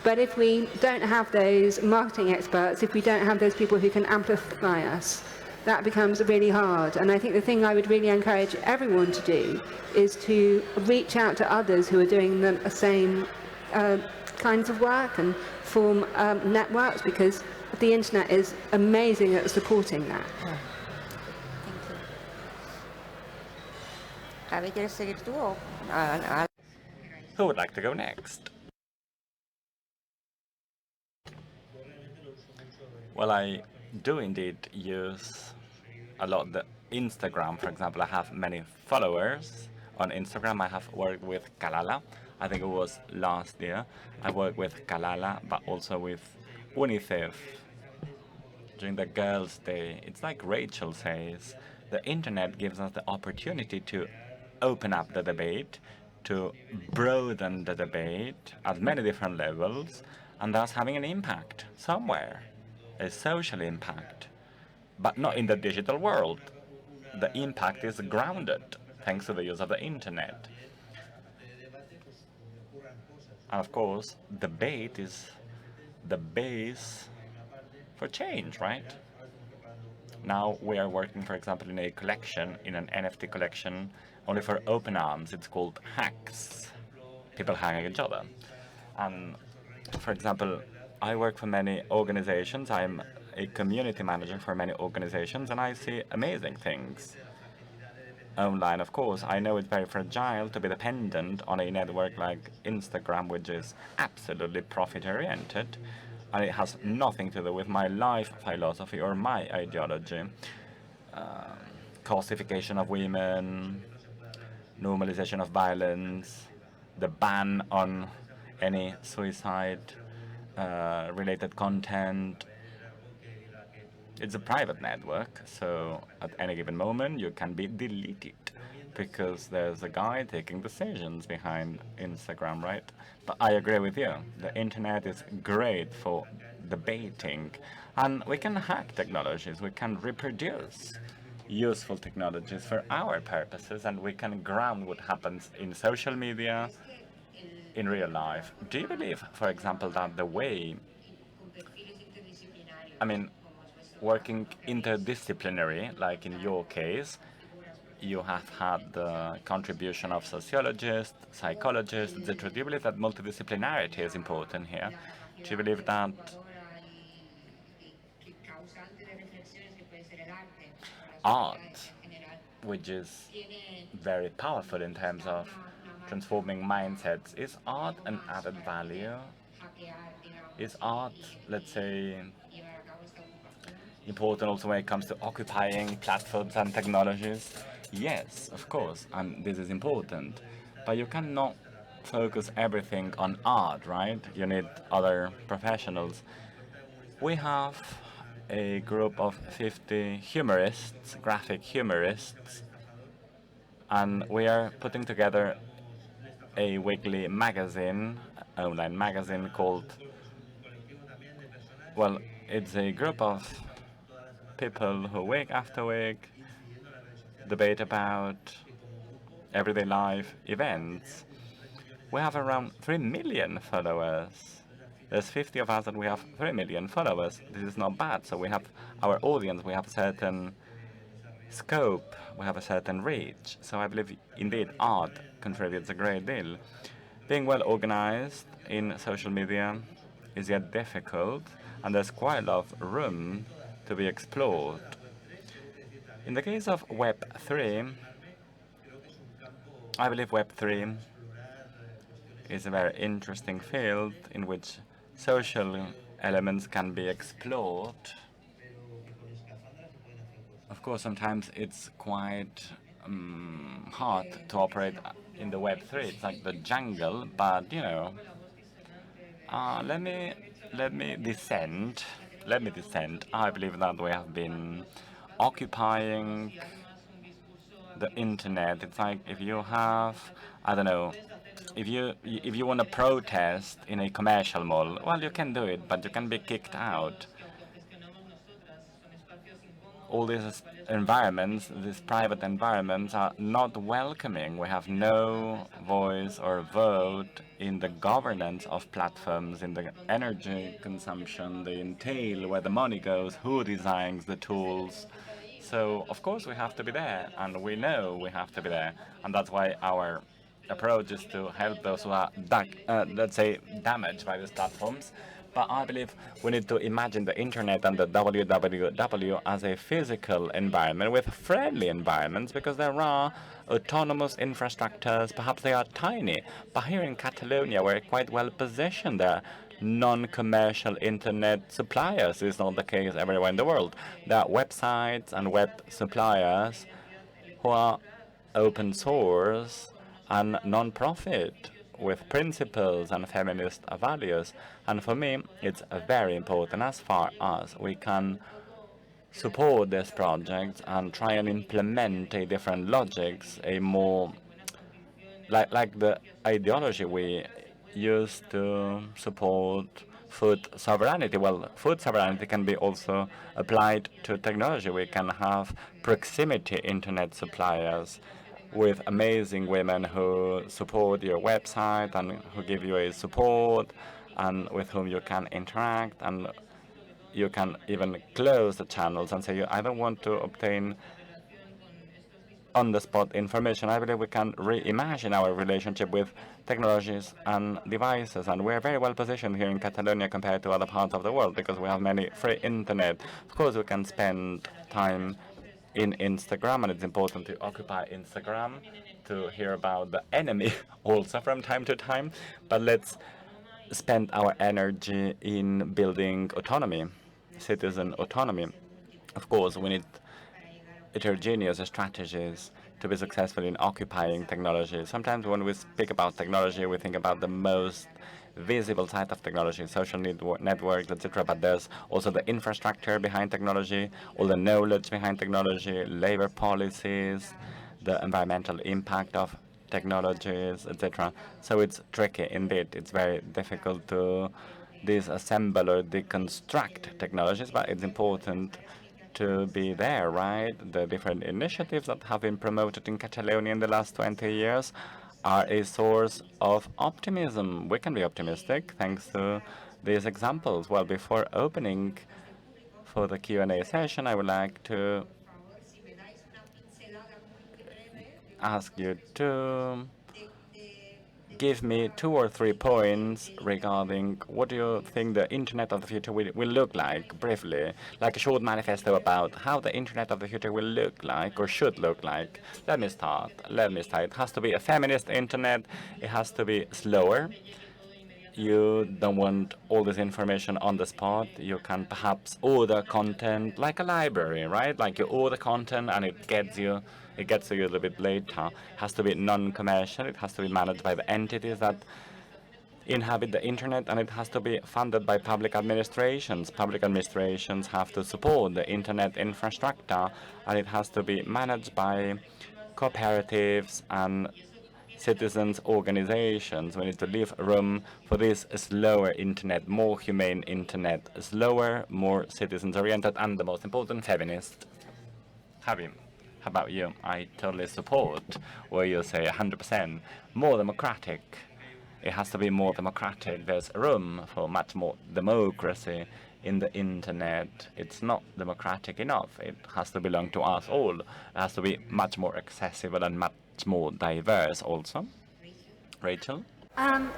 But if we don't have those marketing experts, if we don't have those people who can amplify us, that becomes really hard. And I think the thing I would really encourage everyone to do is to reach out to others who are doing the same kinds of work and form networks, because the internet is amazing at supporting that. Thank you. Gaby, ¿quieres seguir tú o...? Who would like to go next? Well, I do indeed use a lot the Instagram, for example. I have many followers on Instagram. I have worked with Kalala. I think it was last year. I worked with Kalala, but also with UNICEF during the Girls' Day. It's like Rachel says, the internet gives us the opportunity to open up the debate, to broaden the debate at many different levels, and thus having an impact somewhere, a social impact, but not in the digital world. The impact is grounded thanks to the use of the internet. And of course, debate is the base for change, right? Now we are working, for example, in a collection, in an NFT collection, only for open arms. It's called hacks. People hacking each other. And for example, I work for many organizations. I'm a community manager for many organizations, and I see amazing things online. Of course, I know it's very fragile to be dependent on a network like Instagram, which is absolutely profit-oriented, and it has nothing to do with my life philosophy or my ideology. Costification of women, normalization of violence, the ban on any suicide related content. It's a private network, so at any given moment you can be deleted because there's a guy taking decisions behind Instagram, right? But I agree with you. The internet is great for debating, and we can hack technologies. We can reproduce useful technologies for our purposes, and we can ground what happens in social media in real life. Do you believe, for example, that the way, working interdisciplinary, like in your case, you have had the contribution of sociologists, psychologists, etc. Do you believe that multidisciplinarity is important here? Do you believe that art, which is very powerful in terms of transforming mindsets, is art an added value? Is art, let's say, important also when it comes to occupying platforms and technologies? Yes, of course, and this is important. But you cannot focus everything on art, right? You need other professionals. We have a group of 50 humorists, graphic humorists, and we are putting together a weekly magazine, online magazine called, well, it's a group of people who week after week debate about everyday life events. We have around 3 million followers. There's 50 of us and we have 3 million followers. This is not bad. So we have our audience, we have certain scope, we have a certain reach. So I believe, indeed, art contributes a great deal. Being well organized in social media is yet difficult, and there's quite a lot of room to be explored. In the case of Web3, I believe Web3 is a very interesting field in which social elements can be explored. Of course, sometimes it's quite hard to operate in the Web3. It's like the jungle, but you know, let me descend. Let me descend. I believe that we have been occupying the internet. It's like if you have, I don't know, if you want to protest in a commercial mall, well, you can do it, but you can be kicked out. All these environments, these private environments, are not welcoming. We have no voice or vote in the governance of platforms, in the energy consumption, the entail, where the money goes, who designs the tools. So, of course, we have to be there, and we know we have to be there. And that's why our approach is to help those who are, let's say, damaged by these platforms. But I believe we need to imagine the internet and the www as a physical environment with friendly environments, because there are autonomous infrastructures. Perhaps they are tiny, but here in Catalonia we're quite well positioned. There are non-commercial internet suppliers. This is not the case everywhere in the world. There are websites and web suppliers who are open source and non-profit, with principles and feminist values. And for me, it's very important, as far as we can support this project and try and implement a different logics, a more like the ideology we use to support food sovereignty. Well, food sovereignty can be also applied to technology. We can have proximity internet suppliers with amazing women who support your website and who give you a support and with whom you can interact, and you can even close the channels and say, I don't want to obtain on-the-spot information. I believe we can reimagine our relationship with technologies and devices, and we're very well positioned here in Catalonia compared to other parts of the world because we have many free internet. Of course, we can spend time in Instagram, and it's important to occupy Instagram to hear about the enemy also from time to time, but let's spend our energy in building autonomy, citizen autonomy. Of course, we need heterogeneous strategies to be successful in occupying technology. Sometimes when we speak about technology, we think about the most visible side of technology, social networks, etc. But there's also the infrastructure behind technology, all the knowledge behind technology, labor policies, the environmental impact of technologies, etc. So it's tricky indeed. It's very difficult to disassemble or deconstruct technologies, but it's important to be there, right? The different initiatives that have been promoted in Catalonia in the last 20 years are a source of optimism. We can be optimistic thanks to these examples. Well, before opening for the Q&A session, I would like to ask you to give me 2 or 3 points regarding what do you think the Internet of the future will look like, briefly, like a short manifesto about how the Internet of the future will look like or should look like. Let me start. It has to be a feminist Internet. It has to be slower. You don't want all this information on the spot. You can perhaps order content like a library, right? Like you order content and it gets to you a little bit later. It has to be non-commercial. It has to be managed by the entities that inhabit the internet, and it has to be funded by public administrations. Public administrations have to support the internet infrastructure, and it has to be managed by cooperatives and citizens' organizations. We need to leave room for this slower internet, more humane internet, slower, more citizens-oriented, and the most important, feminist. Javi, how about you? I totally support where you say 100% more democratic. It has to be more democratic. There's room for much more democracy in the internet, it's not democratic enough. It has to belong to us all. It has to be much more accessible and much more diverse also. Rachel? I'm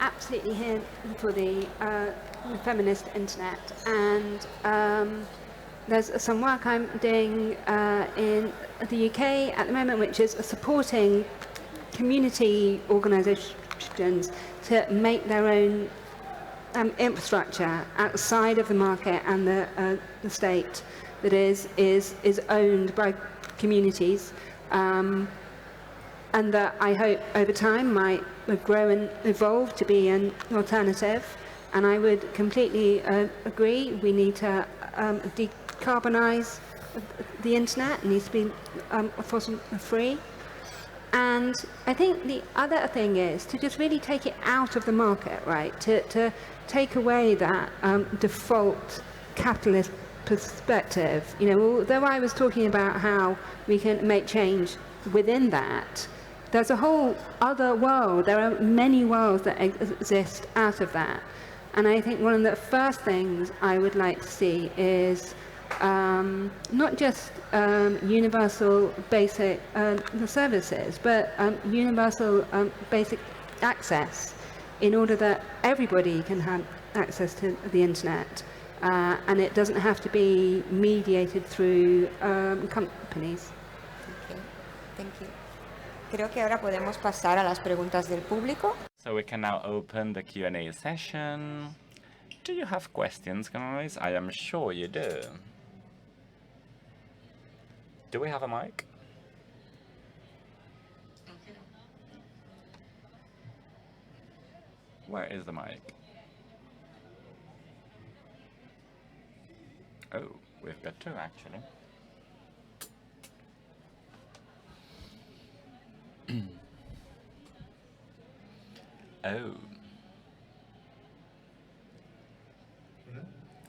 absolutely here for the feminist internet, and there's some work I'm doing in the UK at the moment, which is supporting community organisations to make their own infrastructure outside of the market and the state that is owned by communities, and that I hope over time might grow and evolve to be an alternative. And I would completely agree, we need to decarbonise the internet. It needs to be fossil free. And I think the other thing is to just really take it out of the market, right? To take away that default capitalist perspective. You know, although I was talking about how we can make change within that, there's a whole other world. There are many worlds that exist out of that. And I think one of the first things I would like to see is not just universal basic services, but universal basic access, in order that everybody can have access to the internet, and it doesn't have to be mediated through companies. Okay. Thank you. Creo que ahora podemos pasar a las preguntas del público. So we can now open the Q&A session. Do you have questions, guys? I am sure you do. Do we have a mic? Where is the mic? Oh, we've got two actually. Oh.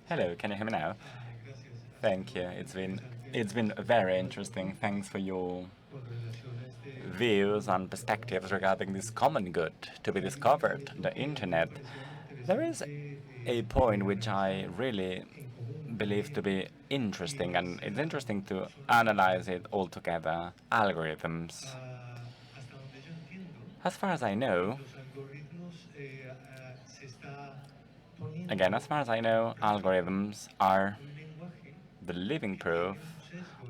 Hello, can you hear me now? Thank you. It's been very interesting. Thanks for your views and perspectives regarding this common good to be discovered, the internet. There is a point which I really believe to be interesting, and it's interesting to analyze it all together, algorithms. As far as I know, algorithms are the living proof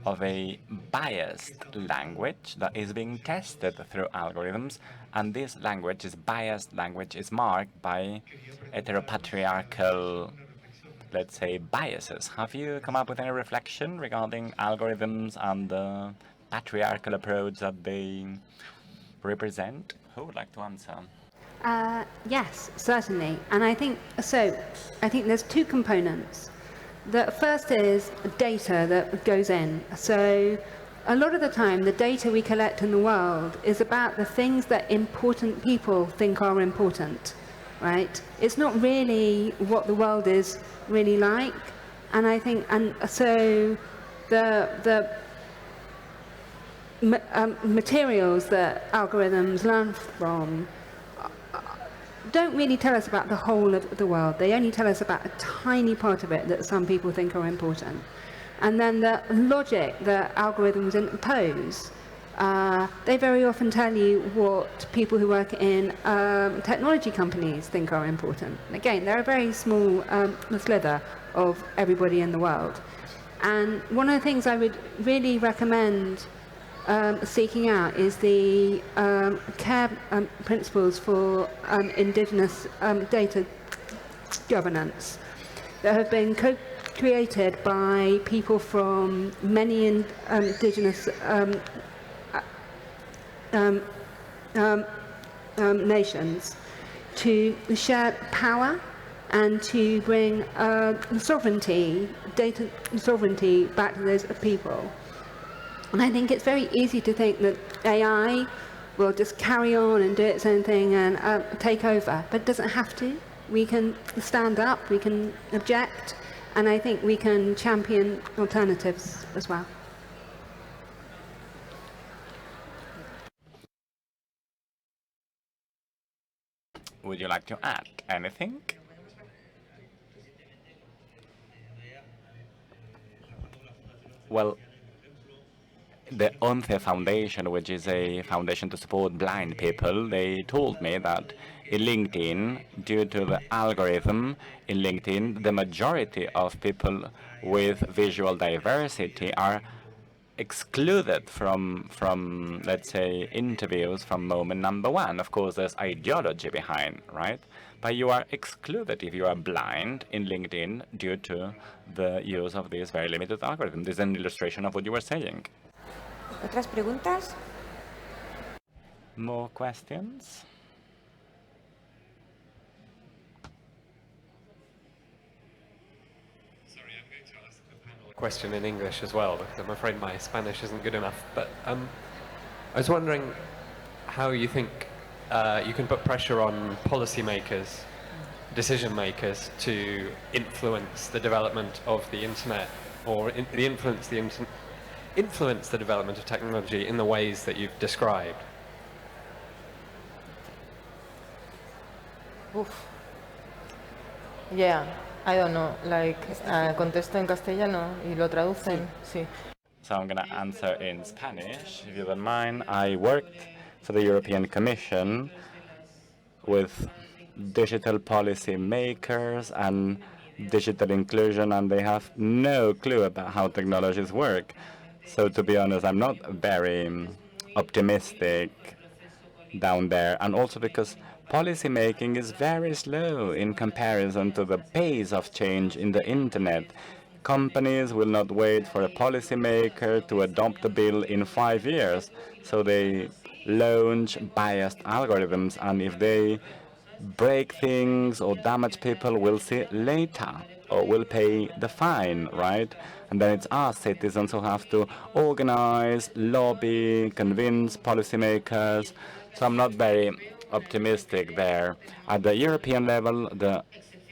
of a biased language that is being tested through algorithms, and this language is biased language, is marked by heteropatriarchal, let's say, biases. Have you come up with any reflection regarding algorithms and the patriarchal approach that they represent? Who would like to answer? Yes, certainly. And I think there's two components. The first is data that goes in. So a lot of the time, the data we collect in the world is about the things that important people think are important, right? It's not really what the world is really like. And I think, and so the materials that algorithms learn from don't really tell us about the whole of the world. They only tell us about a tiny part of it that some people think are important. And then the logic that algorithms impose, they very often tell you what people who work in technology companies think are important. Again, they're a very small slither of everybody in the world. And one of the things I would really recommend seeking out is the CARE principles for indigenous data governance that have been created by people from many indigenous nations to share power and to bring sovereignty, data sovereignty, back to those people. And I think it's very easy to think that AI will just carry on and do its own thing and take over, but it doesn't have to. We can stand up, we can object, and I think we can champion alternatives as well. Would you like to add anything? Well, the ONCE Foundation, which is a foundation to support blind people, they told me that in LinkedIn, due to the algorithm in LinkedIn, the majority of people with visual diversity are excluded from let's say, interviews from moment number one. Of course, there's ideology behind, right? But you are excluded if you are blind in LinkedIn due to the use of this very limited algorithm. This is an illustration of what you were saying. ¿Otras preguntas? More questions? Question in English as well, because I'm afraid my Spanish isn't good enough. But I was wondering how you think you can put pressure on policymakers, decision makers, to influence the development of the internet, or influence the development of technology in the ways that you've described. Uf. Yeah, I don't know. Like, contesto en castellano y lo traducen. Sí. So I'm going to answer in Spanish, if you don't mind. I worked for the European Commission with digital policy makers and digital inclusion, and they have no clue about how technologies work. So to be honest, I'm not very optimistic down there, and also because policy making is very slow in comparison to the pace of change in the internet. Companies will not wait for a policymaker to adopt a bill in 5 years, so they launch biased algorithms, and if they break things or damage people, we'll see later, or will pay the fine, right? And then it's us citizens who have to organize, lobby, convince policymakers. So I'm not very optimistic there. At the European level, the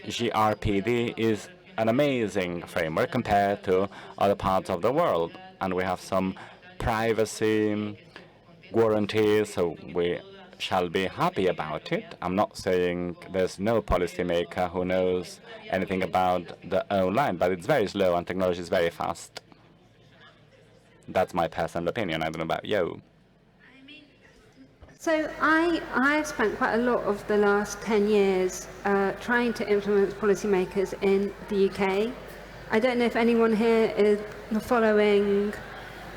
GRPD is an amazing framework compared to other parts of the world, and we have some privacy guarantees, so we shall be happy about it. I'm not saying there's no policymaker who knows anything about the online, but it's very slow and technology is very fast. That's my personal opinion. I don't know about you. So I've spent quite a lot of the last 10 years trying to influence policymakers in the UK. I don't know if anyone here is following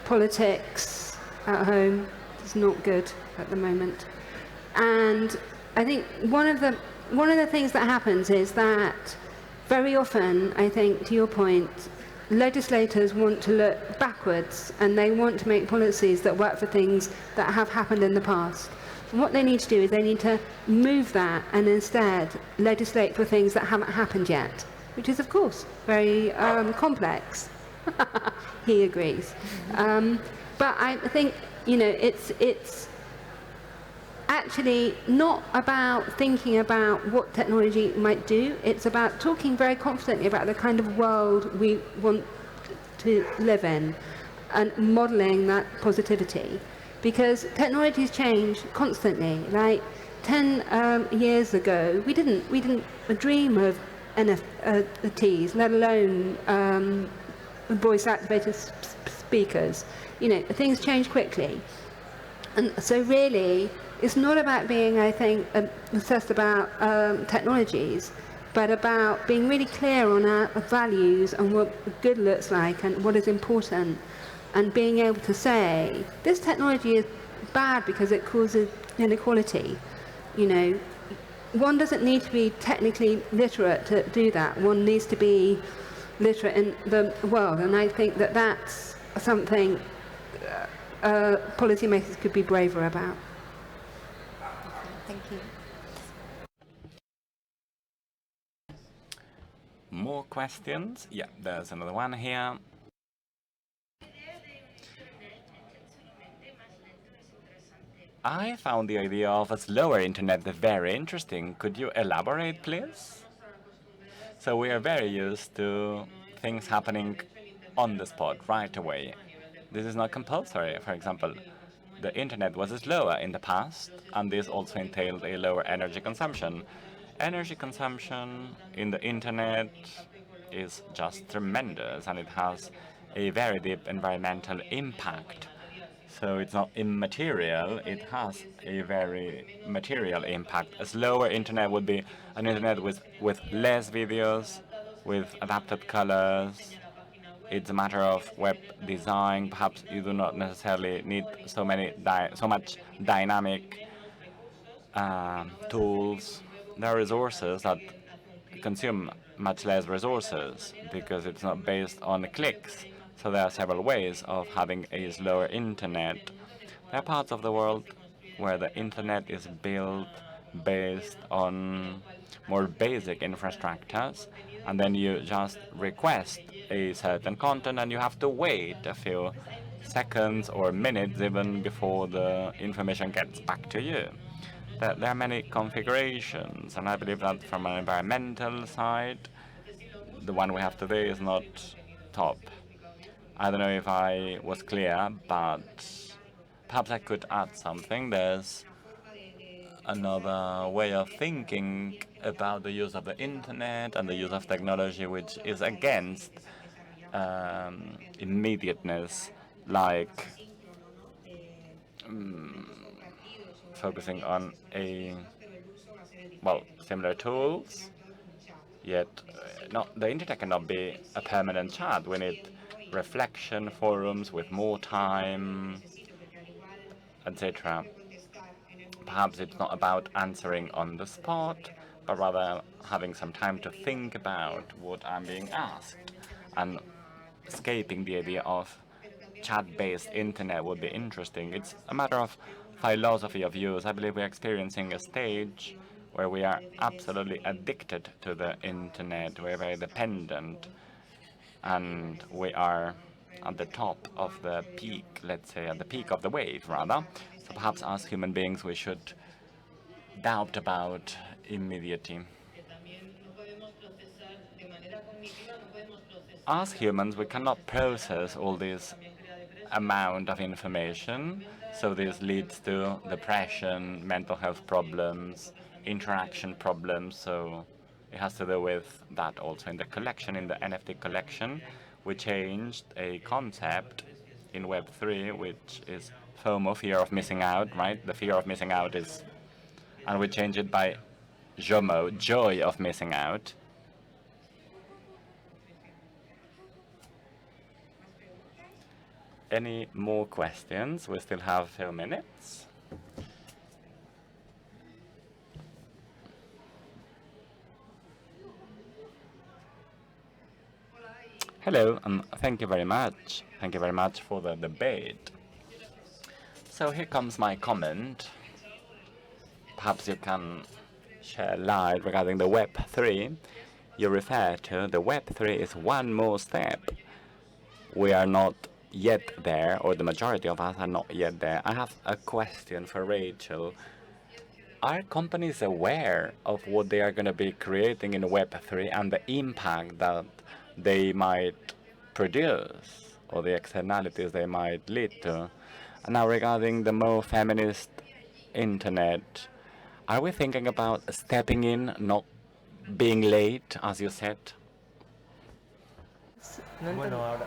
politics at home. It's not good at the moment. And I think one of the things that happens is that very often, I think, to your point, legislators want to look backwards and they want to make policies that work for things that have happened in the past. And what they need to do is they need to move that and instead legislate for things that haven't happened yet, which is, of course, very complex. He agrees. But I think, it's actually not about thinking about what technology might do. It's about talking very confidently about the kind of world we want to live in and modeling that positivity. Because technologies change constantly. Like 10 years ago, we didn't dream of NFTs, let alone voice-activated speakers. Things change quickly. And so really, it's not about being, I think, obsessed about technologies, but about being really clear on our values and what good looks like and what is important, and being able to say, this technology is bad because it causes inequality. One doesn't need to be technically literate to do that. One needs to be literate in the world, and I think that that's something policymakers could be braver about. Thank you. More questions? Yeah, there's another one here. I found the idea of a slower internet very interesting. Could you elaborate, please? So we are very used to things happening on the spot, right away. This is not compulsory. For example, the internet was slower in the past, and this also entailed a lower energy consumption. Energy consumption in the internet is just tremendous, and it has a very deep environmental impact. So it's not immaterial, it has a very material impact. A slower internet would be an internet with less videos, with adapted colors. It's a matter of web design. Perhaps you do not necessarily need so much dynamic tools. There are resources that consume much less resources because it's not based on clicks. So there are several ways of having a slower internet. There are parts of the world where the internet is built based on more basic infrastructures, and then you just request a certain content and you have to wait a few seconds or minutes even before the information gets back to you. There are many configurations, and I believe that from an environmental side, the one we have today is not top. I don't know if I was clear, but perhaps I could add something. There's another way of thinking about the use of the internet and the use of technology which is against immediateness, like focusing on similar tools, yet the internet cannot be a permanent chat. We need reflection forums with more time, etc. Perhaps it's not about answering on the spot, but rather having some time to think about what I'm being asked. And escaping the idea of chat-based internet would be interesting. It's a matter of philosophy of use. I believe we're experiencing a stage where we are absolutely addicted to the internet. We're very dependent, and we are at the top of the peak, let's say, at the peak of the wave, rather. So perhaps as human beings, we should doubt about immediacy. As humans, we cannot process all this amount of information, so this leads to depression, mental health problems, interaction problems, so it has to do with that also. In the collection, in the NFT collection, we changed a concept in Web3, which is FOMO, fear of missing out, right? The fear of missing out is, and we changed it by JOMO, joy of missing out. Any more questions? We still have a few minutes. Hello, and thank you very much. Thank you very much for the debate. So here comes my comment. Perhaps you can share light regarding the Web3. You refer to the Web3 is one more step. We are not yet there, or the majority of us are not yet there. I have a question for Rachel. Are companies aware of what they are going to be creating in Web3 and the impact that they might produce, or the externalities they might lead to? And now regarding the more feminist internet, are we thinking about stepping in, not being late, as you said? Bueno,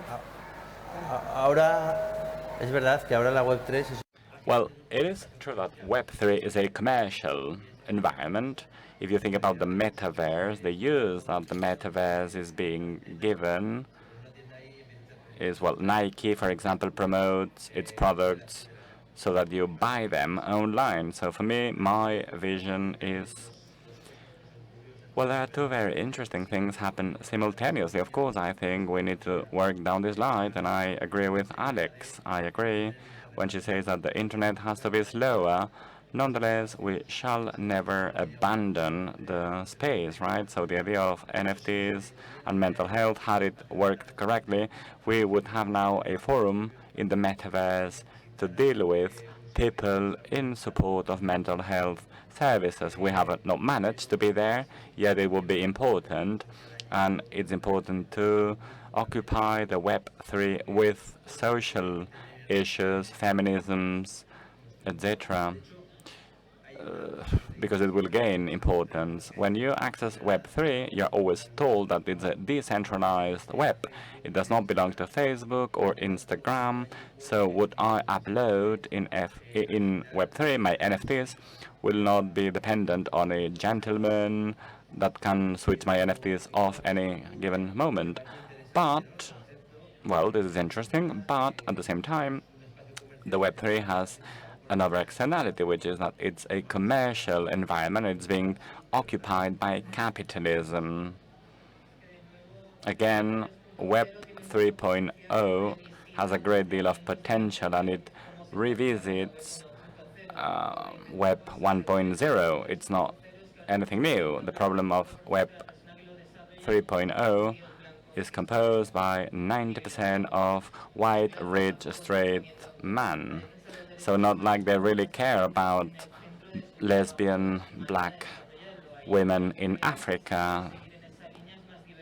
ahora es verdad que ahora la Web3 es... Well, it is true that Web3 is a commercial environment. If you think about the metaverse, the use that the metaverse is being given is, well, Nike, for example, promotes its products so that you buy them online. So for me, my vision is, well, there are two very interesting things happen simultaneously. Of course, I think we need to work down this line, and I agree with Alex. I agree when she says that the internet has to be slower. Nonetheless, we shall never abandon the space, right? So the idea of NFTs and mental health, had it worked correctly, we would have now a forum in the metaverse to deal with people in support of mental health services. We have not managed to be there, yet it will be important, and it's important to occupy the Web3 with social issues, feminisms, etc. because it will gain importance. When you access Web3, you're always told that it's a decentralized web. It does not belong to Facebook or Instagram. So what I upload in Web3, my NFTs, will not be dependent on a gentleman that can switch my NFTs off any given moment. But, well, this is interesting, but at the same time, the Web3 has another externality, which is that it's a commercial environment. It's being occupied by capitalism. Again, Web 3.0 has a great deal of potential, and it revisits Web 1.0. It's not anything new. The problem of Web 3.0 is composed by 90% of white, rich, straight men. So not like they really care about lesbian, black women in Africa.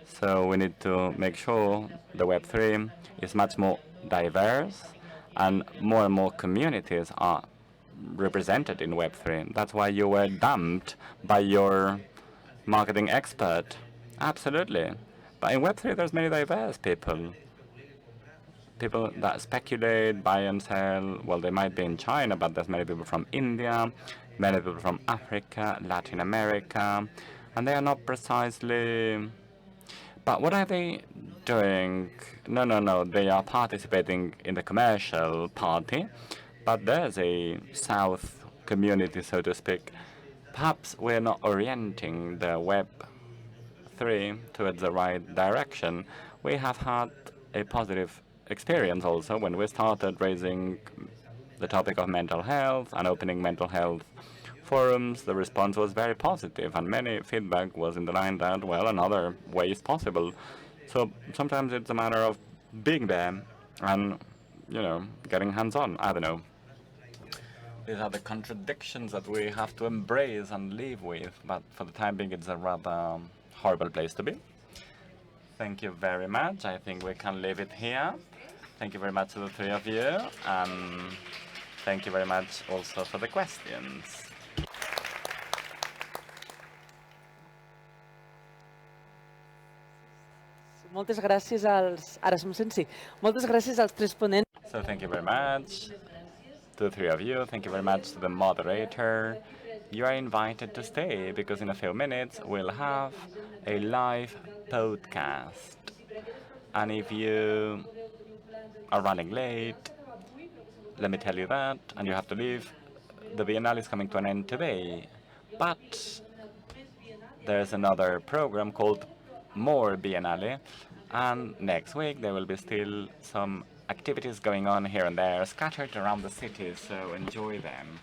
So we need to make sure the Web3 is much more diverse and more communities are represented in Web3. That's why you were dumped by your marketing expert. Absolutely. But in Web3, there's many diverse people. People that speculate, buy and sell. Well, they might be in China, but there's many people from India, many people from Africa, Latin America, and they are not precisely... But what are they doing? No, they are participating in the commercial party, but there's a South community, so to speak. Perhaps we're not orienting the Web3 towards the right direction. We have had a positive experience also when we started raising the topic of mental health and opening mental health forums. The response was very positive, and many feedback was in the line that, well, another way is possible. So sometimes it's a matter of being there and, you know, getting hands-on. I don't know. These are the contradictions that we have to embrace and live with, but for the time being, it's a rather horrible place to be. Thank you very much. I think we can leave it here. Thank you very much to the three of you, and thank you very much also for the questions. Moltes gràcies als... Ara som sent, sí. Moltes gràcies als tres ponents. So thank you very much to the three of you. Thank you very much to the moderator. You are invited to stay because in a few minutes we'll have a live podcast. And if you are running late, let me tell you that, and you have to leave, the Biennale is coming to an end today. But there's another program called More Biennale, and next week there will be still some activities going on here and there, scattered around the city, so enjoy them.